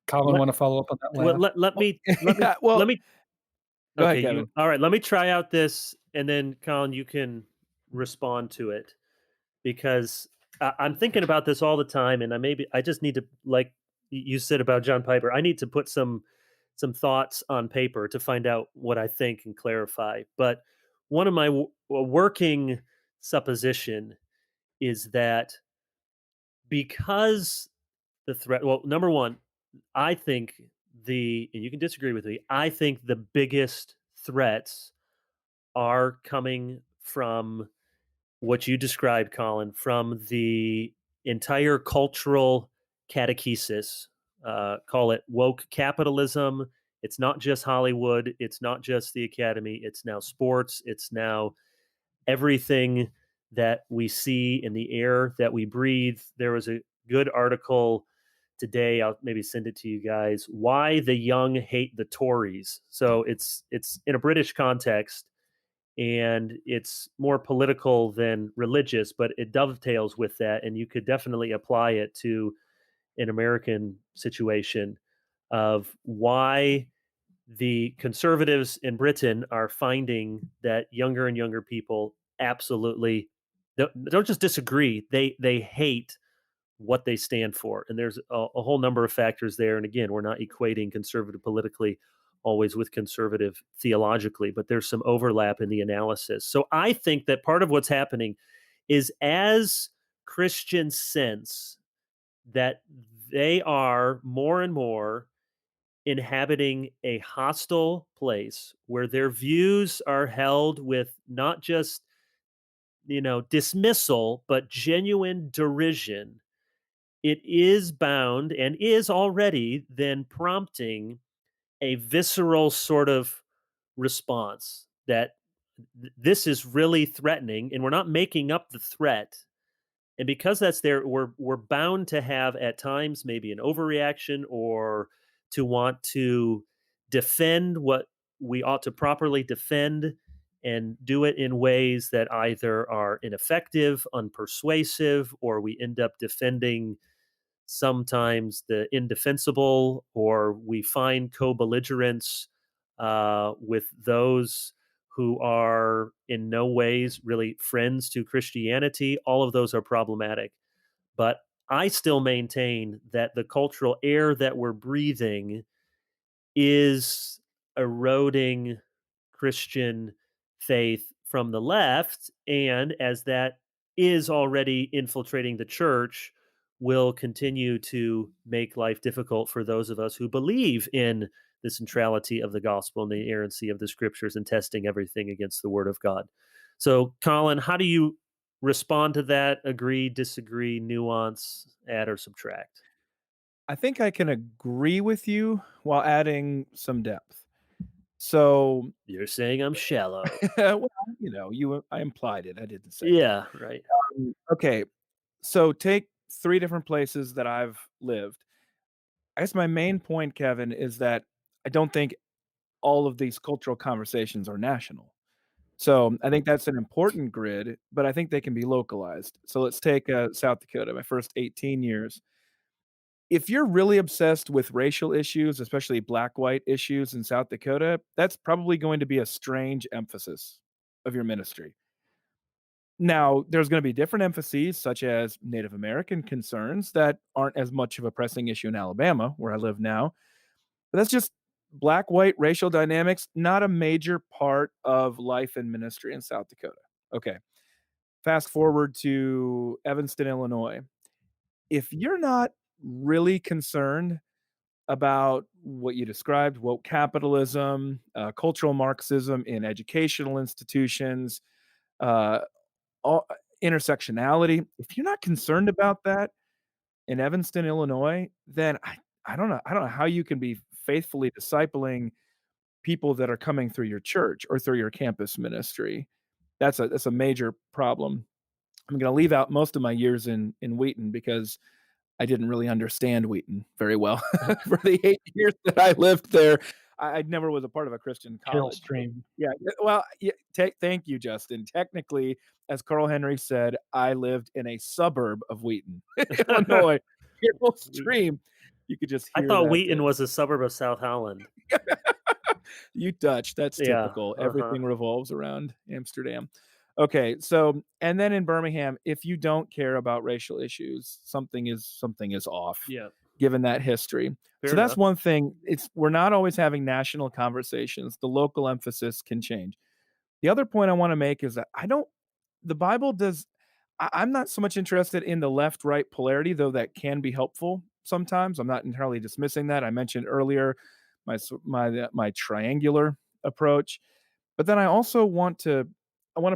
Colin, let want to follow up on that well, laugh? Yeah, well, let me. go ahead, Okay, you Kevin. all right? Let me try out this, and then Colin, you can respond to it because I'm thinking about this all the time, and I just need to like you said about John Piper. I need to put some thoughts on paper to find out what I think and clarify. But one of my working supposition is that because the threat. Well, number one, I think and you can disagree with me, I think the biggest threats are coming from what you described, Colin, from the entire cultural catechesis. Call it woke capitalism. It's not just Hollywood. It's not just the academy. It's now sports. It's now everything that we see in the air that we breathe. There was a good article today. I'll maybe send it to you guys. Why the young hate the Tories. So it's in a British context and it's more political than religious, but it dovetails with that, and you could definitely apply it to an American situation of why the conservatives in Britain are finding that younger and younger people absolutely don't just disagree; they hate what they stand for. And there's a whole number of factors there. And again, we're not equating conservative politically always with conservative theologically, but there's some overlap in the analysis. So I think that part of what's happening is as Christians sense that they are more and more inhabiting a hostile place where their views are held with not just dismissal but genuine derision, it is bound and is already then prompting a visceral sort of response that this is really threatening and we're not making up the threat. And because that's there, we're bound to have at times maybe an overreaction or to want to defend what we ought to properly defend and do it in ways that either are ineffective, unpersuasive, or we end up defending sometimes the indefensible, or we find co-belligerents with those who are in no ways really friends to Christianity. All of those are problematic. But I still maintain that the cultural air that we're breathing is eroding Christian faith from the left. And as that is already infiltrating the church, will continue to make life difficult for those of us who believe in the centrality of the gospel and the inerrancy of the scriptures and testing everything against the word of God. So, Colin, how do you respond to that? Agree, disagree, nuance, add, or subtract? I think I can agree with you while adding some depth. So, You're saying I'm shallow. well, I implied it. I didn't say that. Yeah, right. Okay, so take 3 different places that I've lived. I guess my main point, Kevin, is that I don't think all of these cultural conversations are national. So, I think that's an important grid, but I think they can be localized. So, let's take, South Dakota, my first 18 years. If you're really obsessed with racial issues, especially black-white issues in South Dakota, that's probably going to be a strange emphasis of your ministry. Now, there's gonna be different emphases, such as Native American concerns that aren't as much of a pressing issue in Alabama, where I live now, but that's just black-white racial dynamics, not a major part of life and ministry in South Dakota. Okay, fast forward to Evanston, Illinois. If you're not really concerned about what you described, woke capitalism, cultural Marxism in educational institutions, uh, all intersectionality. If you're not concerned about that in Evanston, Illinois, then I don't know how you can be faithfully discipling people that are coming through your church or through your campus ministry. That's a major problem. I'm gonna leave out most of my years in Wheaton because I didn't really understand Wheaton very well for the 8 years that I lived there. I never was a part of a Christian Carol college. Stream. Yeah, well, yeah, thank you, Justin. Technically, as Carl Henry said, I lived in a suburb of Wheaton, Illinois. Carol Wheaton. Stream, you could just I hear thought that Wheaton was a suburb of South Holland. You Dutch, that's Yeah. typical. Uh-huh. Everything revolves around Amsterdam. Okay, so and then in Birmingham, if you don't care about racial issues, something is off, Yeah. given that history. Fair So that's enough. one thing. We're not always having national conversations. The local emphasis can change. The other point I wanna make is that I don't the Bible does I'm not so much interested in the left-right polarity, though that can be helpful. sometimes. I'm not entirely dismissing that. I mentioned earlier my triangular approach, but then I want to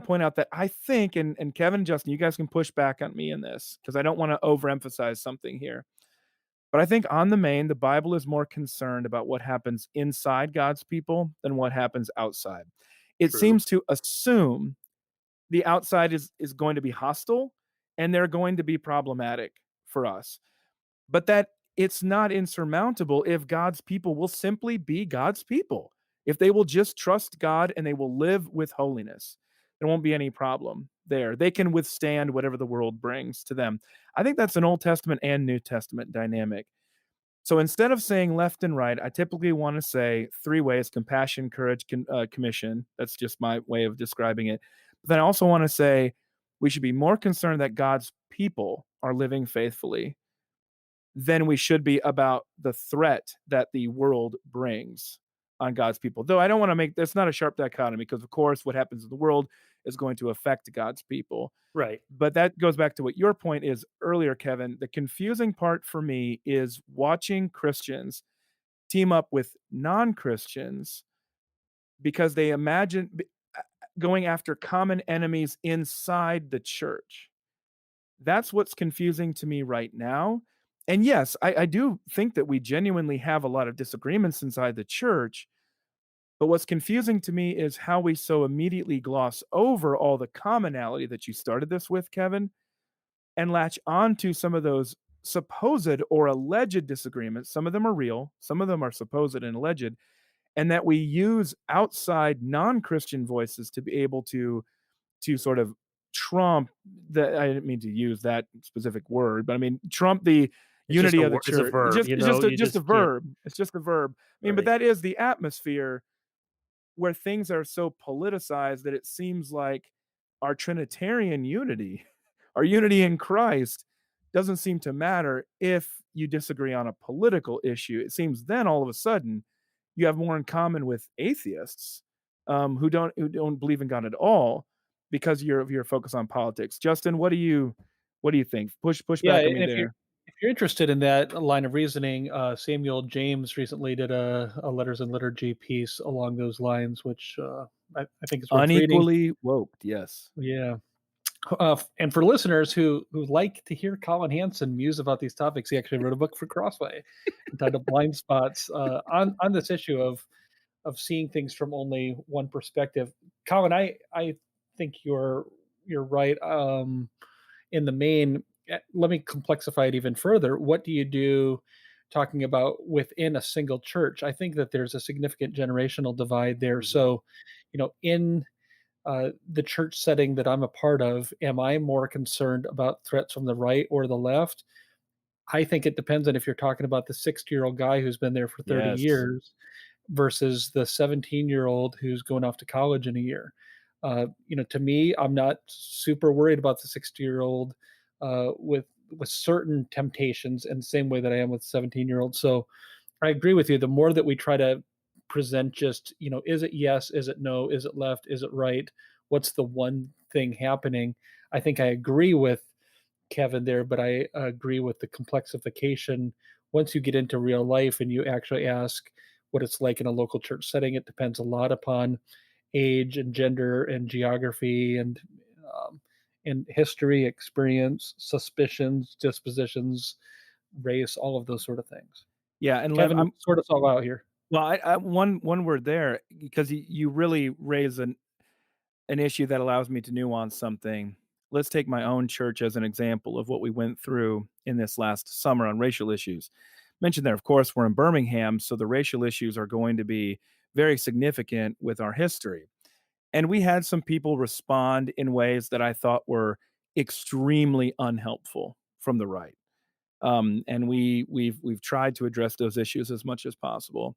point out that I think, and Kevin and Justin, you guys can push back on me in this because I don't want to overemphasize something here. But I think on the main, the Bible is more concerned about what happens inside God's people than what happens outside. It True. seems to assume the outside is going to be hostile and they're going to be problematic for us. But that it's not insurmountable if God's people will simply be God's people. If they will just trust God and they will live with holiness, there won't be any problem there. They can withstand whatever the world brings to them. I think that's an Old Testament and New Testament dynamic. So instead of saying left and right, I typically want to say three ways: compassion, courage, commission. That's just my way of describing it. But then I also want to say we should be more concerned that God's people are living faithfully than we should be about the threat that the world brings on God's people. Though I don't want to make that's not a sharp dichotomy because, of course, what happens in the world is going to affect God's people. Right. But that goes back to what your point is earlier, Kevin. The confusing part for me is watching Christians team up with non Christians because they imagine going after common enemies inside the church. That's what's confusing to me right now. And yes, I do think that we genuinely have a lot of disagreements inside the church. But what's confusing to me is how we so immediately gloss over all the commonality that you started this with, Kevin, and latch on to some of those supposed or alleged disagreements. Some of them are real, some of them are supposed and alleged, and that we use outside non-Christian voices to be able to sort of trump the I didn't mean to use that specific word, but I mean trump the It's just unity a of the word. It's a church. It's verb. just You it's know, just a you just a just can't. verb. It's just a verb. I mean, but Right. that is the atmosphere where things are so politicized that it seems like our Trinitarian unity, our unity in Christ, doesn't seem to matter if you disagree on a political issue. It seems then all of a sudden you have more in common with atheists who don't believe in God at all because of your focus on politics. Justin, what do you think? Push Yeah, back on me and there. if you're interested in that line of reasoning, Samuel James recently did a letters and liturgy piece along those lines, which I think is worth reading. Unequally woke, yes. Yeah. And for listeners who like to hear Colin Hansen muse about these topics, he actually wrote a book for Crossway entitled "Blind Spots" on this issue of seeing things from only one perspective. Colin, I think you're right. In the main, let me complexify it even further. What do you do talking about within a single church? I think that there's a significant generational divide there. Mhm. So, in the church setting that I'm a part of, am I more concerned about threats from the right or the left? I think it depends on if you're talking about the 60-year-old guy who's been there for 30 Yes. years versus the 17-year-old who's going off to college in a year. To me, I'm not super worried about the 60-year-old with certain temptations in the same way that I am with 17-year-old. So I agree with you. The more that we try to present just, is it yes, is it no, is it left, is it right? What's the one thing happening? I think I agree with Kevin there, but I agree with the complexification. Once you get into real life and you actually ask what it's like in a local church setting, it depends a lot upon age and gender and geography um, and history, experience, suspicions, dispositions, race, all of those sort of things. Yeah, and Kevin, sort us all out here. well, one word there because you really raise an issue that allows me to nuance something. Let's take my own church as an example of what we went through in this last summer on racial issues. Mentioned there, of course, we're in Birmingham, so the racial issues are going to be very significant with our history. And we had some people respond in ways that I thought were extremely unhelpful from the right. And we've tried to address those issues as much as possible.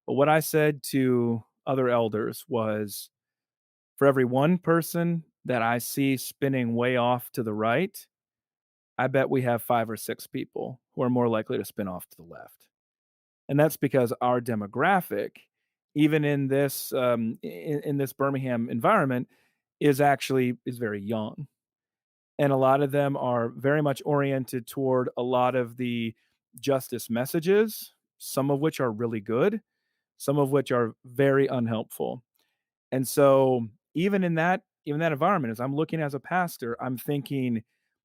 But what I said to other elders was, for every one person that I see spinning way off to the right, I bet we have 5 or 6 people who are more likely to spin off to the left. And that's because our demographic, even in this Birmingham environment, is very young. And a lot of them are very much oriented toward a lot of the justice messages, some of which are really good, some of which are very unhelpful. And so even that environment, as I'm looking as a pastor, I'm thinking,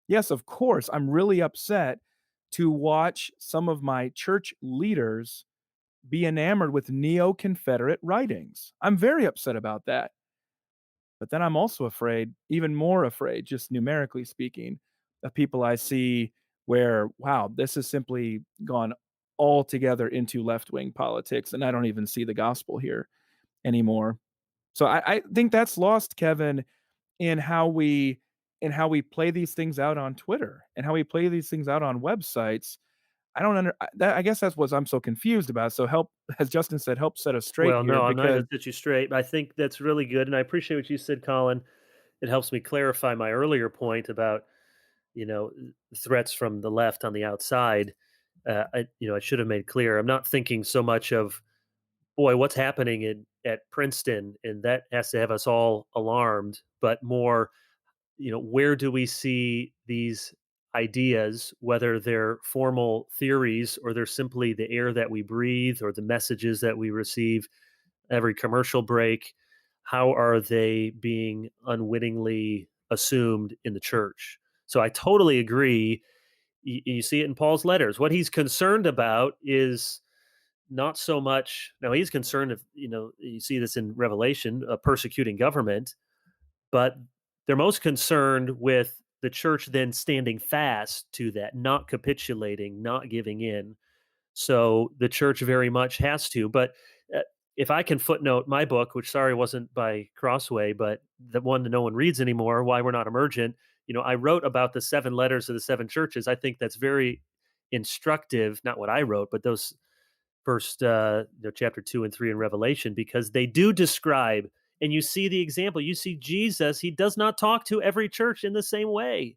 yes, of course, I'm really upset to watch some of my church leaders be enamored with neo-Confederate writings. I'm very upset about that. But then I'm also afraid, even more afraid, just numerically speaking, of people I see where, wow, this has simply gone altogether into left-wing politics, and I don't even see the gospel here anymore. So I think that's lost, Kevin, in how we play these things out on Twitter and how we play these things out on websites. I guess that's what I'm so confused about. So help, as Justin said, help set us straight Well, here no, I'm not because going to set you straight. I think that's really good, and I appreciate what you said, Colin. It helps me clarify my earlier point about threats from the left on the outside. I should have made clear. I'm not thinking so much of boy, what's happening at Princeton, and that has to have us all alarmed, but more, where do we see these ideas, whether they're formal theories or they're simply the air that we breathe or the messages that we receive every commercial break? How are they being unwittingly assumed in the church? So I totally agree. You see it in Paul's letters. What he's concerned about is not so much. Now he's concerned if you see this in Revelation, a persecuting government, but they're most concerned with the church then standing fast to that, not capitulating, not giving in. So the church very much has to. But uh, if I can footnote my book, which sorry wasn't by Crossway, but the one that no one reads anymore, Why We're Not Emergent, I wrote about the seven letters of the seven churches. I think that's very instructive. Not what I wrote, but those first chapter 2 and 3 in Revelation, because they do describe, and you see the example. You see Jesus, he does not talk to every church in the same way.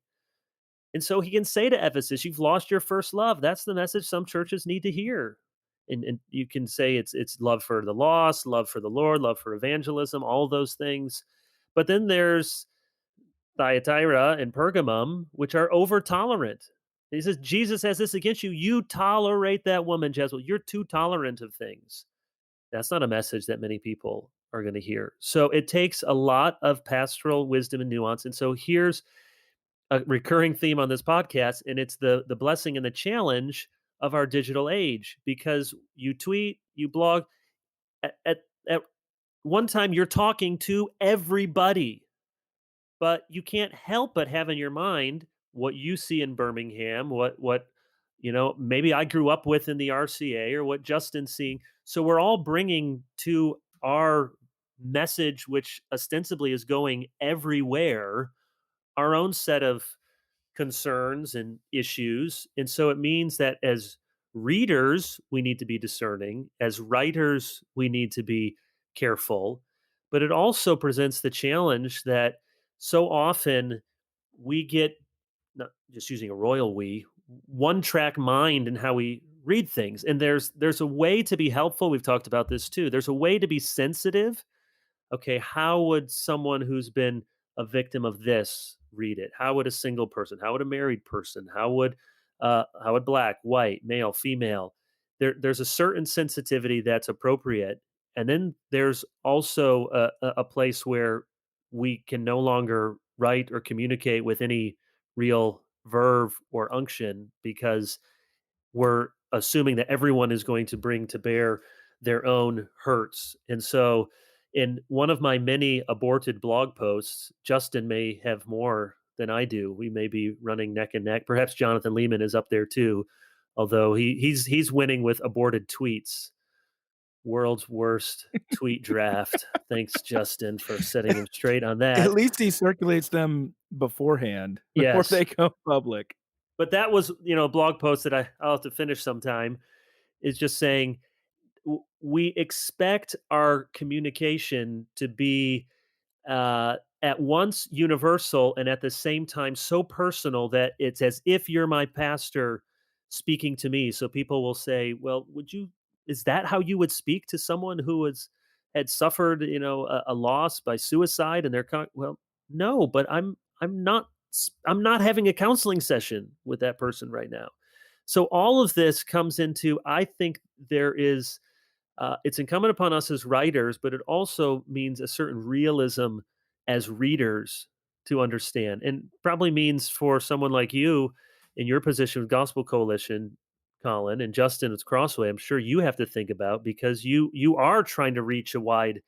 And so he can say to Ephesus, you've lost your first love. That's the message some churches need to hear. And you can say it's love for the lost, love for the Lord, love for evangelism, all those things. But then there's Thyatira and Pergamum, which are over tolerant. He says, Jesus has this against you. You tolerate that woman, Jezebel. You're too tolerant of things. That's not a message that many people are going to hear. So it takes a lot of pastoral wisdom and nuance. And so here's a recurring theme on this podcast, and it's the blessing and the challenge of our digital age, because you tweet, you blog, at one time you're talking to everybody, but you can't help but have in your mind what you see in Birmingham, what maybe I grew up with in the RCA, or what Justin's seeing. So we're all bringing to our message, which ostensibly is going everywhere, our own set of concerns and issues. And so it means that as readers, we need to be discerning. As writers, we need to be careful. But it also presents the challenge that so often we get, not just using a royal we, one track mind in how we read things. And there's a way to be helpful. We've talked about this too. There's a way to be sensitive. Okay, how would someone who's been a victim of this read it? How would a single person? How would a married person? How would black, white, male, female? There's a certain sensitivity that's appropriate, and then there's also a place where we can no longer write or communicate with any real verve or unction, because we're assuming that everyone is going to bring to bear their own hurts. And so, in one of my many aborted blog posts, Justin may have more than I do. We may be running neck and neck. Perhaps Jonathan Lehman is up there too, although he's winning with aborted tweets. World's worst tweet draft. Thanks, Justin, for setting him straight on at that. least he circulates them beforehand before Yes, they go public. but that was a blog post that I'll have to finish sometime. Is just saying we expect our communication to be at once universal and at the same time so personal that it's as if you're my pastor speaking to me. So people will say, "Well, is that how you would speak to someone who had suffered, a loss by suicide?" And well, no, but I'm not having a counseling session with that person right now. So all of this comes into, I think there is, it's incumbent upon us as writers, but it also means a certain realism as readers to understand, and probably means for someone like you in your position with Gospel Coalition, Colin, and Justin at Crossway, I'm sure you have to think about, because you are trying to reach a wide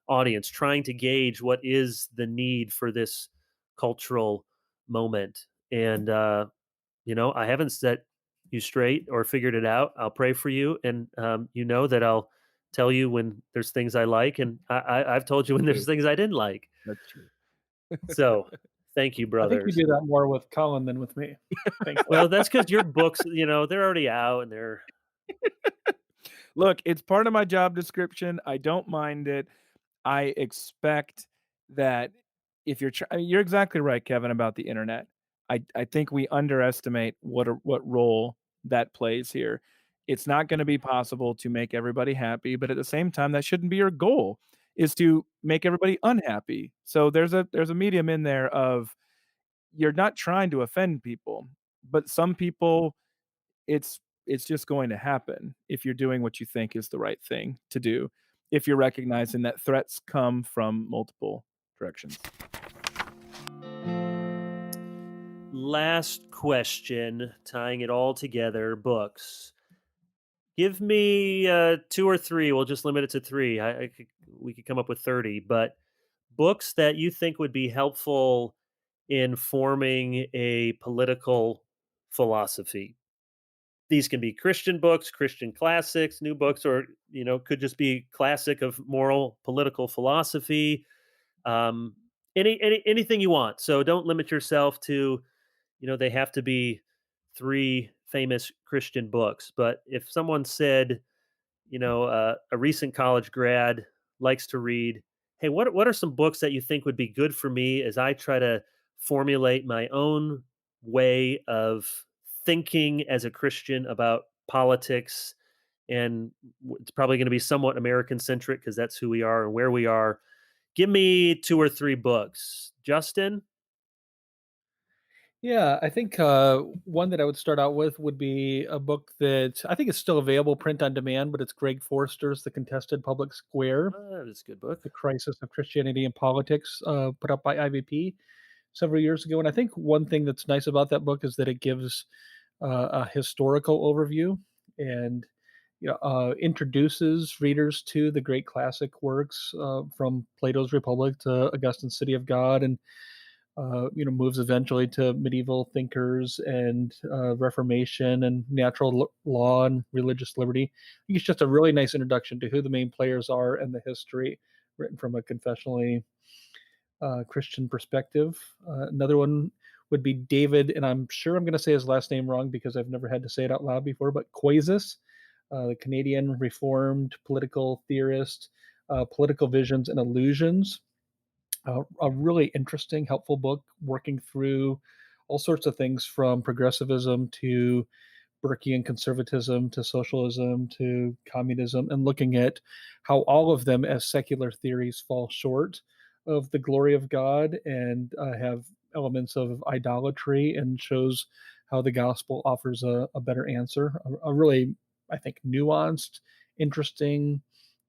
audience, trying to gauge what is the need for this cultural moment. And I haven't set you straight or figured it out. I'll pray for you, and you know that I'll tell you when there's things I like, and I've told you when there's True. things I didn't like. That's true. So, thank you, I think you brothers. do that more with Colin than with me. Thankfully. Well, that's because your books, they're already out, and they're Look, it's part of my job description. I don't mind it. I expect that if you're exactly right, Kevin, about the internet. I think we underestimate what role that plays here. It's not gonna be possible to make everybody happy, but at the same time, that shouldn't be your goal, is to make everybody unhappy. So there's a medium in there of you're not trying to offend people, but some people it's just going to happen if you're doing what you think is the right thing to do, if you're recognizing that threats come from multiple directions. last question, tying it all together. Books. Give me two or three. We'll just limit it to three. We could come up with 30, but books that you think would be helpful in forming a political philosophy. These can be Christian books, Christian classics, new books, or could just be classic of moral political philosophy. Um, anything you want. So don't limit yourself to, they have to be three famous Christian books. But if someone said, a recent college grad likes to read. Hey, what are some books that you think would be good for me as I try to formulate my own way of thinking as a Christian about politics? And it's probably going to be somewhat American centric because that's who we are and where we are. Give me two or three books, Justin. Yeah, I think one that I would start out with would be a book that I think is still available print on demand, but it's Greg Forster's The Contested Public Square: That is a good book. The Crisis of Christianity and Politics, put up by IVP several years ago. And I think one thing that's nice about that book is that it gives a historical overview and introduces readers to the great classic works from Plato's Republic to Augustine's City of God, and moves eventually to medieval thinkers and Reformation and natural law and religious liberty. I think it's just a really nice introduction to who the main players are and the history, written from a confessionally Christian perspective. Another one would be David, and I'm sure I'm going to say his last name wrong because I've never had to say it out loud before, but Quasis, the Canadian Reformed political theorist, Political Visions and Illusions. A really interesting, helpful book working through all sorts of things from progressivism to Burkean conservatism to socialism to communism, and looking at how all of them as secular theories fall short of the glory of God and have elements of idolatry, and shows how the gospel offers a better answer. A really, I think, nuanced, interesting,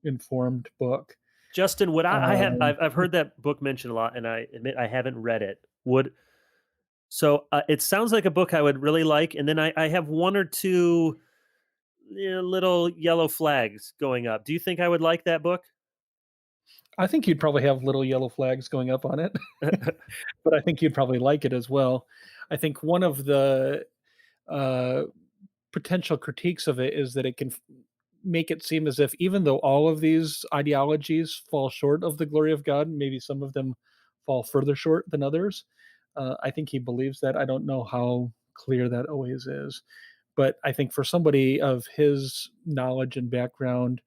informed book. Justin, would I have Um, I've heard that book mentioned a lot, and I admit I haven't read it. Would So it sounds like a book I would really like, and then I have one or two little yellow flags going up. Do you think I would like that book? I think you'd probably have little yellow flags going up on it, but I think you'd probably like it as well. I think one of the uh, potential critiques of it is that it can make it seem as if even though all of these ideologies fall short of the glory of God, maybe some of them fall further short than others. I think he believes that. I don't know how clear that always is. But I think for somebody of his knowledge and background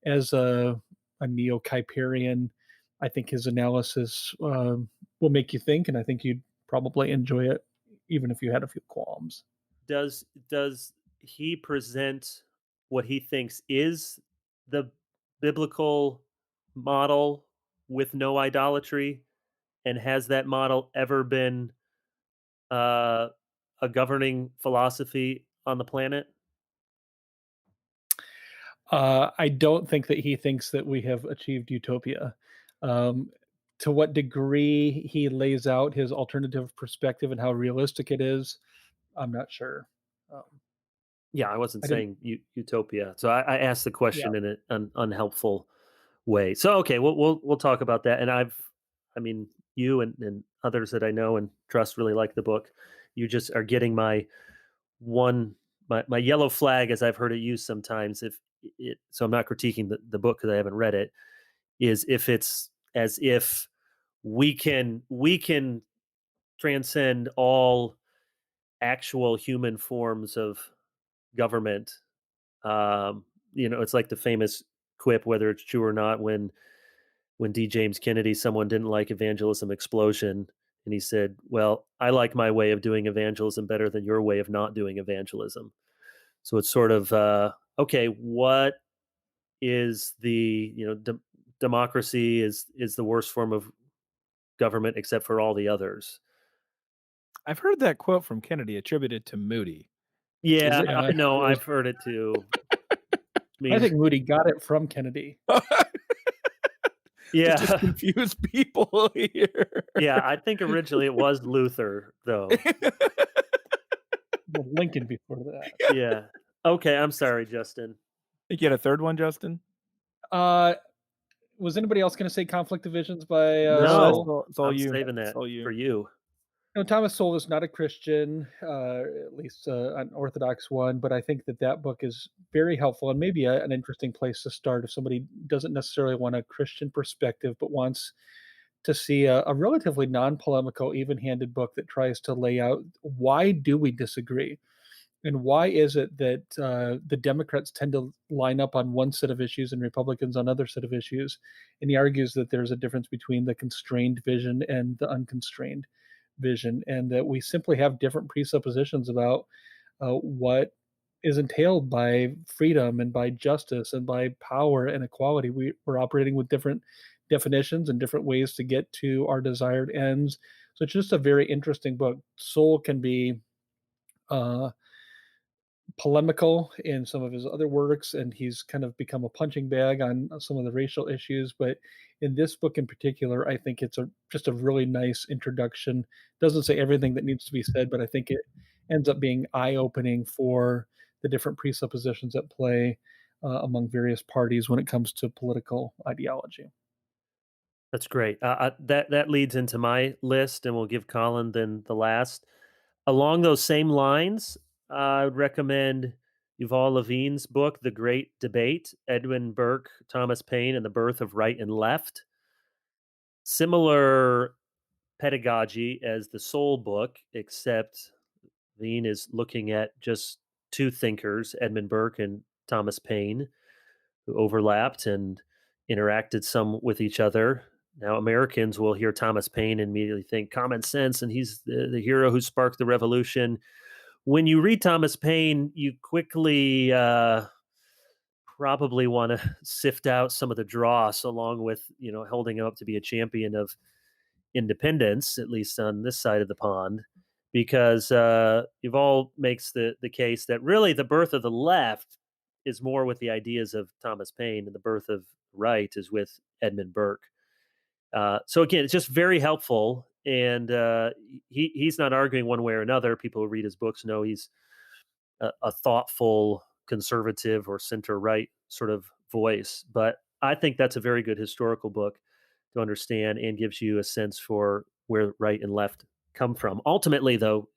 as a neo Kuyperian, I think his analysis will make you think, and I think you'd probably enjoy it, even if you had a few qualms. Does he present what he thinks is the biblical model with no idolatry? And has that model ever been uh, a governing philosophy on the planet? I don't think that he thinks that we have achieved utopia. Um, to what degree he lays out his alternative perspective and how realistic it is, I'm not sure. Um, Yeah, I wasn't I didn't. saying utopia. So I asked the Yeah. question in an unhelpful way. So okay, we'll talk about that. And I mean, you and others that I know and trust really like the book. You just are getting one my yellow flag, as I've heard it used sometimes. If it, so, I'm not critiquing the book because I haven't read it. Is if it's as if we can transcend all actual human forms of government. Um, it's like the famous quip, whether it's true or not, when D. James Kennedy, someone didn't like evangelism explosion, and he said, "Well, I like my way of doing evangelism better than your way of not doing evangelism." So it's sort of okay. What is the democracy is the worst form of government except for all the others. I've heard that quote from Kennedy attributed to Moody. Is Yeah, it? Yeah, I know. it was. I've heard it too. I I mean, think Moody got it from Kennedy. Let's just yeah, confuse people here. yeah. I think originally it was Luther, though. Well, Lincoln before that. Yeah. Okay, I'm sorry, Justin. Think you had a third one, Justin? Uh, was anybody else going to say Conflict of Visions by No, Soul? it's all I'm you. saving It's that all for you. you. No, Thomas Sowell is not a Christian, at least an Orthodox one, but I think that that book is very helpful and maybe an interesting place to start if somebody doesn't necessarily want a Christian perspective, but wants to see a relatively non-polemical, even-handed book that tries to lay out why do we disagree, and why is it that the Democrats tend to line up on one set of issues and Republicans on other set of issues? And he argues that there's a difference between the constrained vision and the unconstrained vision, and that we simply have different presuppositions about what is entailed by freedom and by justice and by power and equality. We're operating with different definitions and different ways to get to our desired ends. So it's just a very interesting book. Soul can be uh, polemical in some of his other works, and he's kind of become a punching bag on some of the racial issues. But in this book in particular, I think it's just a really nice introduction. Doesn't say everything that needs to be said, but I think it ends up being eye opening for the different presuppositions at play among various parties when it comes to political ideology. That's great. That leads into my list, and we'll give Colin then the last. Along those same lines, I would recommend Yuval Levine's book, The Great Debate, Edwin Burke, Thomas Paine, and the Birth of Right and Left. Similar pedagogy as the Soul book, except Levine is looking at just two thinkers, Edmund Burke and Thomas Paine, who overlapped and interacted some with each other. Now, Americans will hear Thomas Paine and immediately think common sense, and he's the hero who sparked the revolution. When you read Thomas Paine, you quickly probably want to sift out some of the dross, along with holding him up to be a champion of independence, at least on this side of the pond, because Yuval makes the case that really the birth of the left is more with the ideas of Thomas Paine, and the birth of right is with Edmund Burke. So again, it's just very helpful, and he's not arguing one way or another. People who read his books know he's a thoughtful conservative or center right sort of voice. But I think that's a very good historical book to understand and gives you a sense for where right and left come from. Ultimately, though,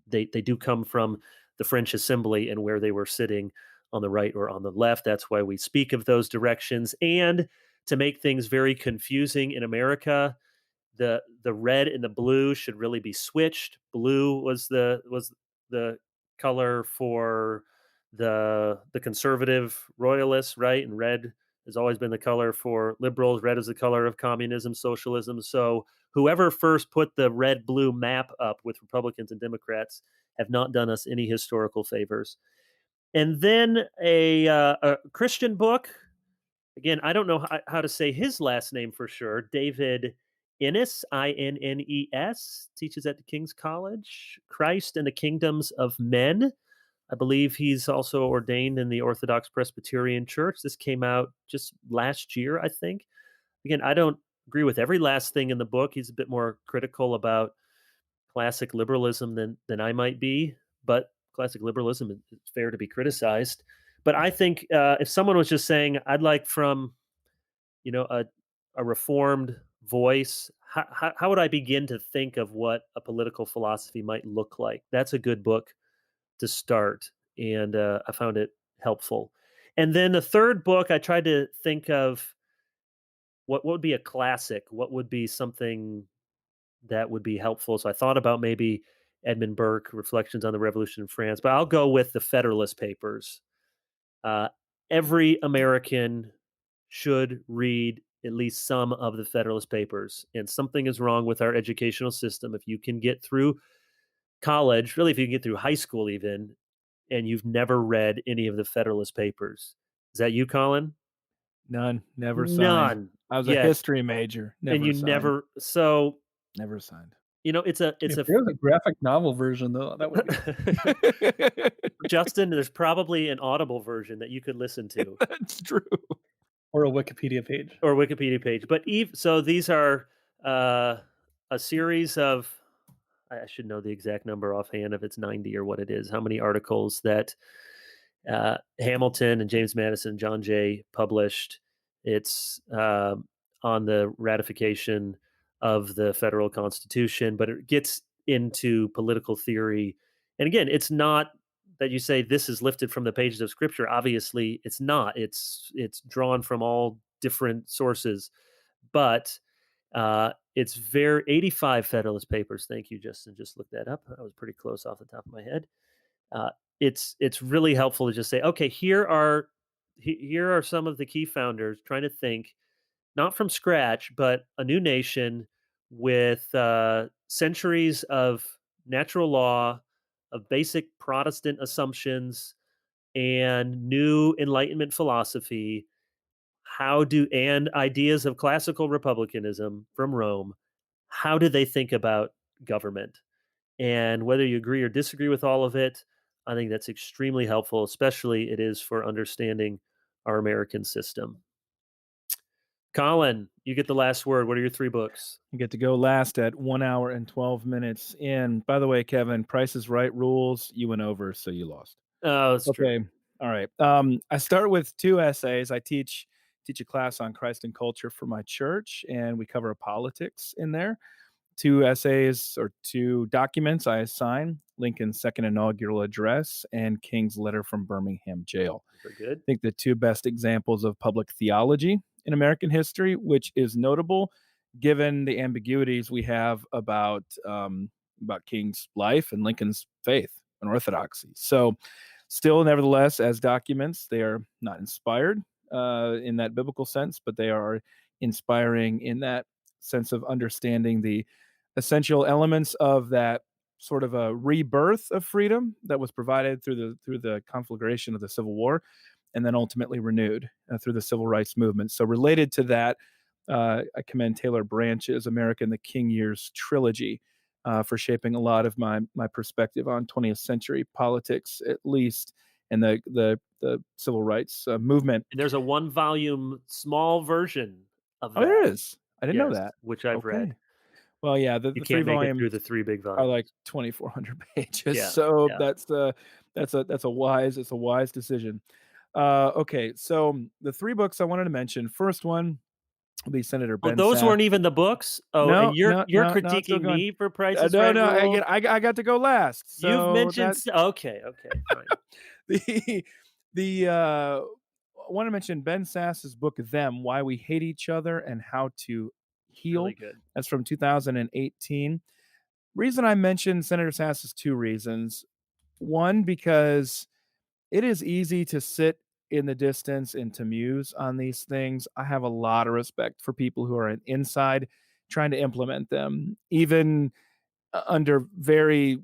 they do come from the French Assembly and where they were sitting on the right or on the left. That's why we speak of those directions. And to make things very confusing in America, the red and the blue should really be switched. Blue was the color for the conservative royalists, right? And red has always been the color for liberals. Red is the color of communism, socialism. So whoever first put the red blue map up with Republicans and Democrats have not done us any historical favors. And then a Christian book. Again, I don't know how to say his last name for sure. David Innes, Innes, teaches at the King's College. Christ and the Kingdoms of Men. I believe he's also ordained in the Orthodox Presbyterian Church. This came out just last year, I think. Again, I don't agree with every last thing in the book. He's a bit more critical about classic liberalism than I might be, but classic liberalism is fair to be criticized. But I think if someone was just saying, "I'd like from a reformed voice," how would I begin to think of what a political philosophy might look like? That's a good book to start, and I found it helpful. And then the third book, I tried to think of what would be a classic, what would be something that would be helpful. So I thought about maybe Edmund Burke, Reflections on the Revolution in France, but I'll go with the Federalist Papers. Uh, every American should read at least some of the Federalist Papers. And something is wrong with our educational system. If you can get through college, really, if you can get through high school, even, and you've never read any of the Federalist Papers, is that you, Colin? None, never signed. None. I was a Yeah, history major, and never you signed, never. So never signed. it's If a there was a graphic novel version, though, that would be Justin, there's probably an Audible version that you could listen to That's true. or a Wikipedia page. or a Wikipedia page. But so these are uh, a series of, I should know the exact number offhand if it's 90 or what it is, how many articles that Hamilton and James Madison, John Jay published. It's on the ratification of the federal constitution, but it gets into political theory. And again, it's not that you say this is lifted from the pages of scripture. Obviously, it's not. It's drawn from all different sources, but it's very 85 Federalist Papers. Thank you, Justin. Just looked that up. I was pretty close off the top of my head. Uh, it's really helpful to just say, okay, here are some of the key founders trying to think not from scratch, but a new nation with centuries of natural law, of basic Protestant assumptions, and new Enlightenment philosophy. And ideas of classical republicanism from Rome. How do they think about government? And whether you agree or disagree with all of it, I think that's extremely helpful, especially it is for understanding our American system. Colin, you get the last word. What are your three books? You get to go last at 1 hour and 12 minutes in. By the way, Kevin, Price is Right rules. You went over, so you lost. Oh, that's true. Okay. All right. I start with two essays. I teach a class on Christ and culture for my church, and we cover politics in there. Two essays or two documents I assign: Lincoln's second inaugural address and King's letter from Birmingham jail. Very good. I think the two best examples of public theology in American history, which is notable given the ambiguities we have about King's life and Lincoln's faith and orthodoxy. So, still, nevertheless, as documents, they are not inspired in that biblical sense, but they are inspiring in that sense of understanding the essential elements of that sort of a rebirth of freedom that was provided through the conflagration of the Civil War, and then ultimately renewed through the Civil Rights Movement. So related to that, I commend Taylor Branch's America in the King Years trilogy for shaping a lot of my perspective on 20th century politics, at least, and the civil rights movement. And there's a one volume small version of that. Oh, there is. I didn't know Yes, that. which I've read. Well, yeah, the You three can't make it volumes through the three big are volumes. like 2,400 pages. Yeah, So yeah. that's a wise decision. Okay, so the three books I wanted to mention. First one will be Senator Oh, Ben those Sasse. weren't even the books? Oh, No, and you're no, no, no, it's still critiquing going. me for Price is No, Right no, rules? I got to go last. You've So mentioned that okay, fine. the I want to mention Ben Sasse's book Them: Why We Hate Each Other and How to Heal. Really good. That's from 2018. Reason I mentioned Senator Sass is two reasons. One, because it is easy to sit in the distance and to muse on these things. I have a lot of respect for people who are inside trying to implement them, even under very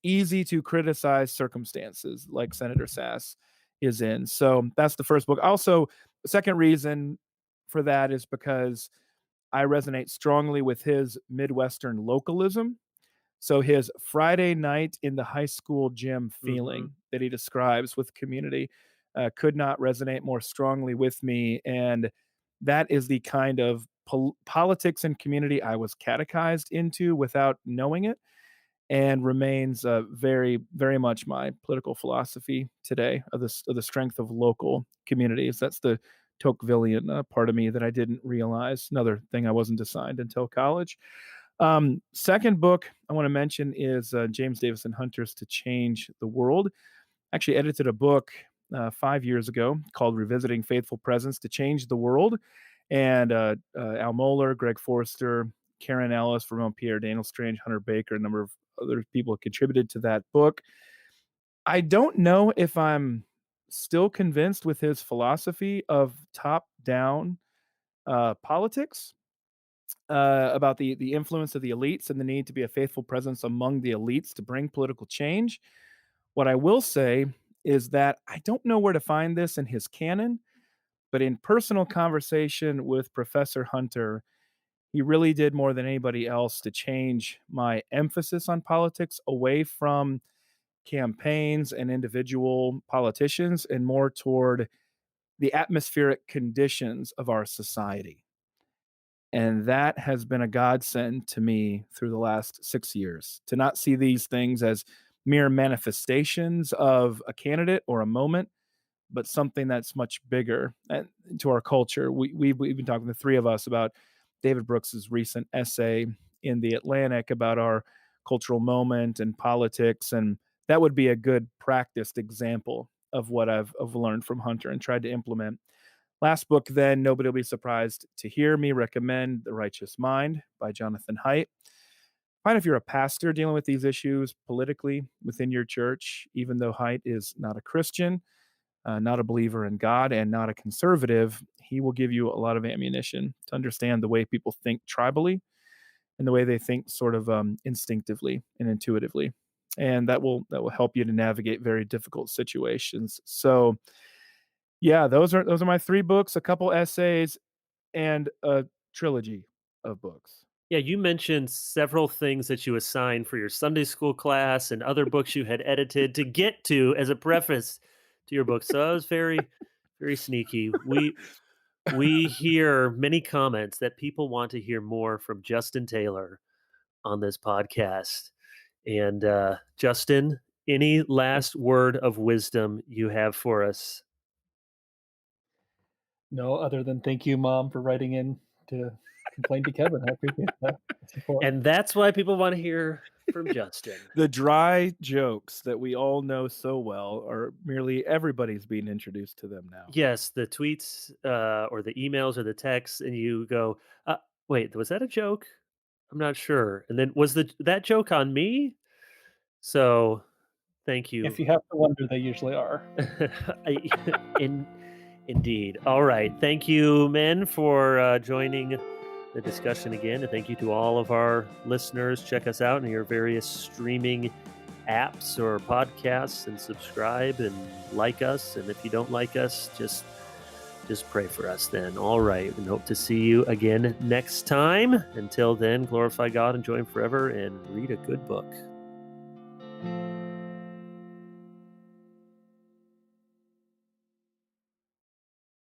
easy to criticize circumstances like Senator Sass is in. So that's the first book. Also, the second reason for that is because I resonate strongly with his Midwestern localism. So his Friday night in the high school gym Hmm. feeling that he describes with community could not resonate more strongly with me. And that is the kind of politics and community I was catechized into without knowing it, and remains very, very much my political philosophy today of the strength of local communities. That's the Tocquevillian part of me that I didn't realize. Another thing I wasn't assigned until college. Second book I want to mention is James Davison Hunter's To Change the World. I actually edited a book 5 years ago called Revisiting Faithful Presence to Change the World. And Al Mohler, Greg Forrester, Karen Ellis, Ramon Pierre, Daniel Strange, Hunter Baker, a number of other people contributed to that book. I don't know if I'm still convinced with his philosophy of top-down politics, about the influence of the elites and the need to be a faithful presence among the elites to bring political change. What I will say is that I don't know where to find this in his canon, but in personal conversation with Professor Hunter, he really did more than anybody else to change my emphasis on politics away from campaigns and individual politicians and more toward the atmospheric conditions of our society. And that has been a godsend to me through the last 6 years, to not see these things as mere manifestations of a candidate or a moment, but something that's much bigger to our culture. We've been talking, the three of us, about David Brooks's recent essay in The Atlantic about our cultural moment and politics. And that would be a good practiced example of what I've learned from Hunter and tried to implement. Last book, then, nobody will be surprised to hear me recommend The Righteous Mind by Jonathan Haidt. Fine if you're a pastor dealing with these issues politically within your church, even though Haidt is not a Christian, not a believer in God, and not a conservative, he will give you a lot of ammunition to understand the way people think tribally and the way they think sort of instinctively and intuitively. And that will help you to navigate very difficult situations. So yeah, those are my three books, a couple essays, and a trilogy of books. Yeah, you mentioned several things that you assigned for your Sunday school class and other books you had edited to get to as a preface to your book. So that was very, very sneaky. We hear many comments that people want to hear more from Justin Taylor on this podcast. And Justin, any last word of wisdom you have for us? No, other than thank you, Mom, for writing in to complain to Kevin. I appreciate that support. And that's why people want to hear from Justin. The dry jokes that we all know so well are merely everybody's being introduced to them now. Yes, the tweets or the emails or the texts, and you go, "Wait, was that a joke? I'm not sure." And then was that joke on me? So, thank you. If you have to wonder, they usually are. in Indeed. All right. Thank you, men, for joining the discussion again. And thank you to all of our listeners. Check us out in your various streaming apps or podcasts and subscribe and like us. And if you don't like us, just pray for us then. All right. We hope to see you again next time. Until then, glorify God, enjoy Him forever, and read a good book.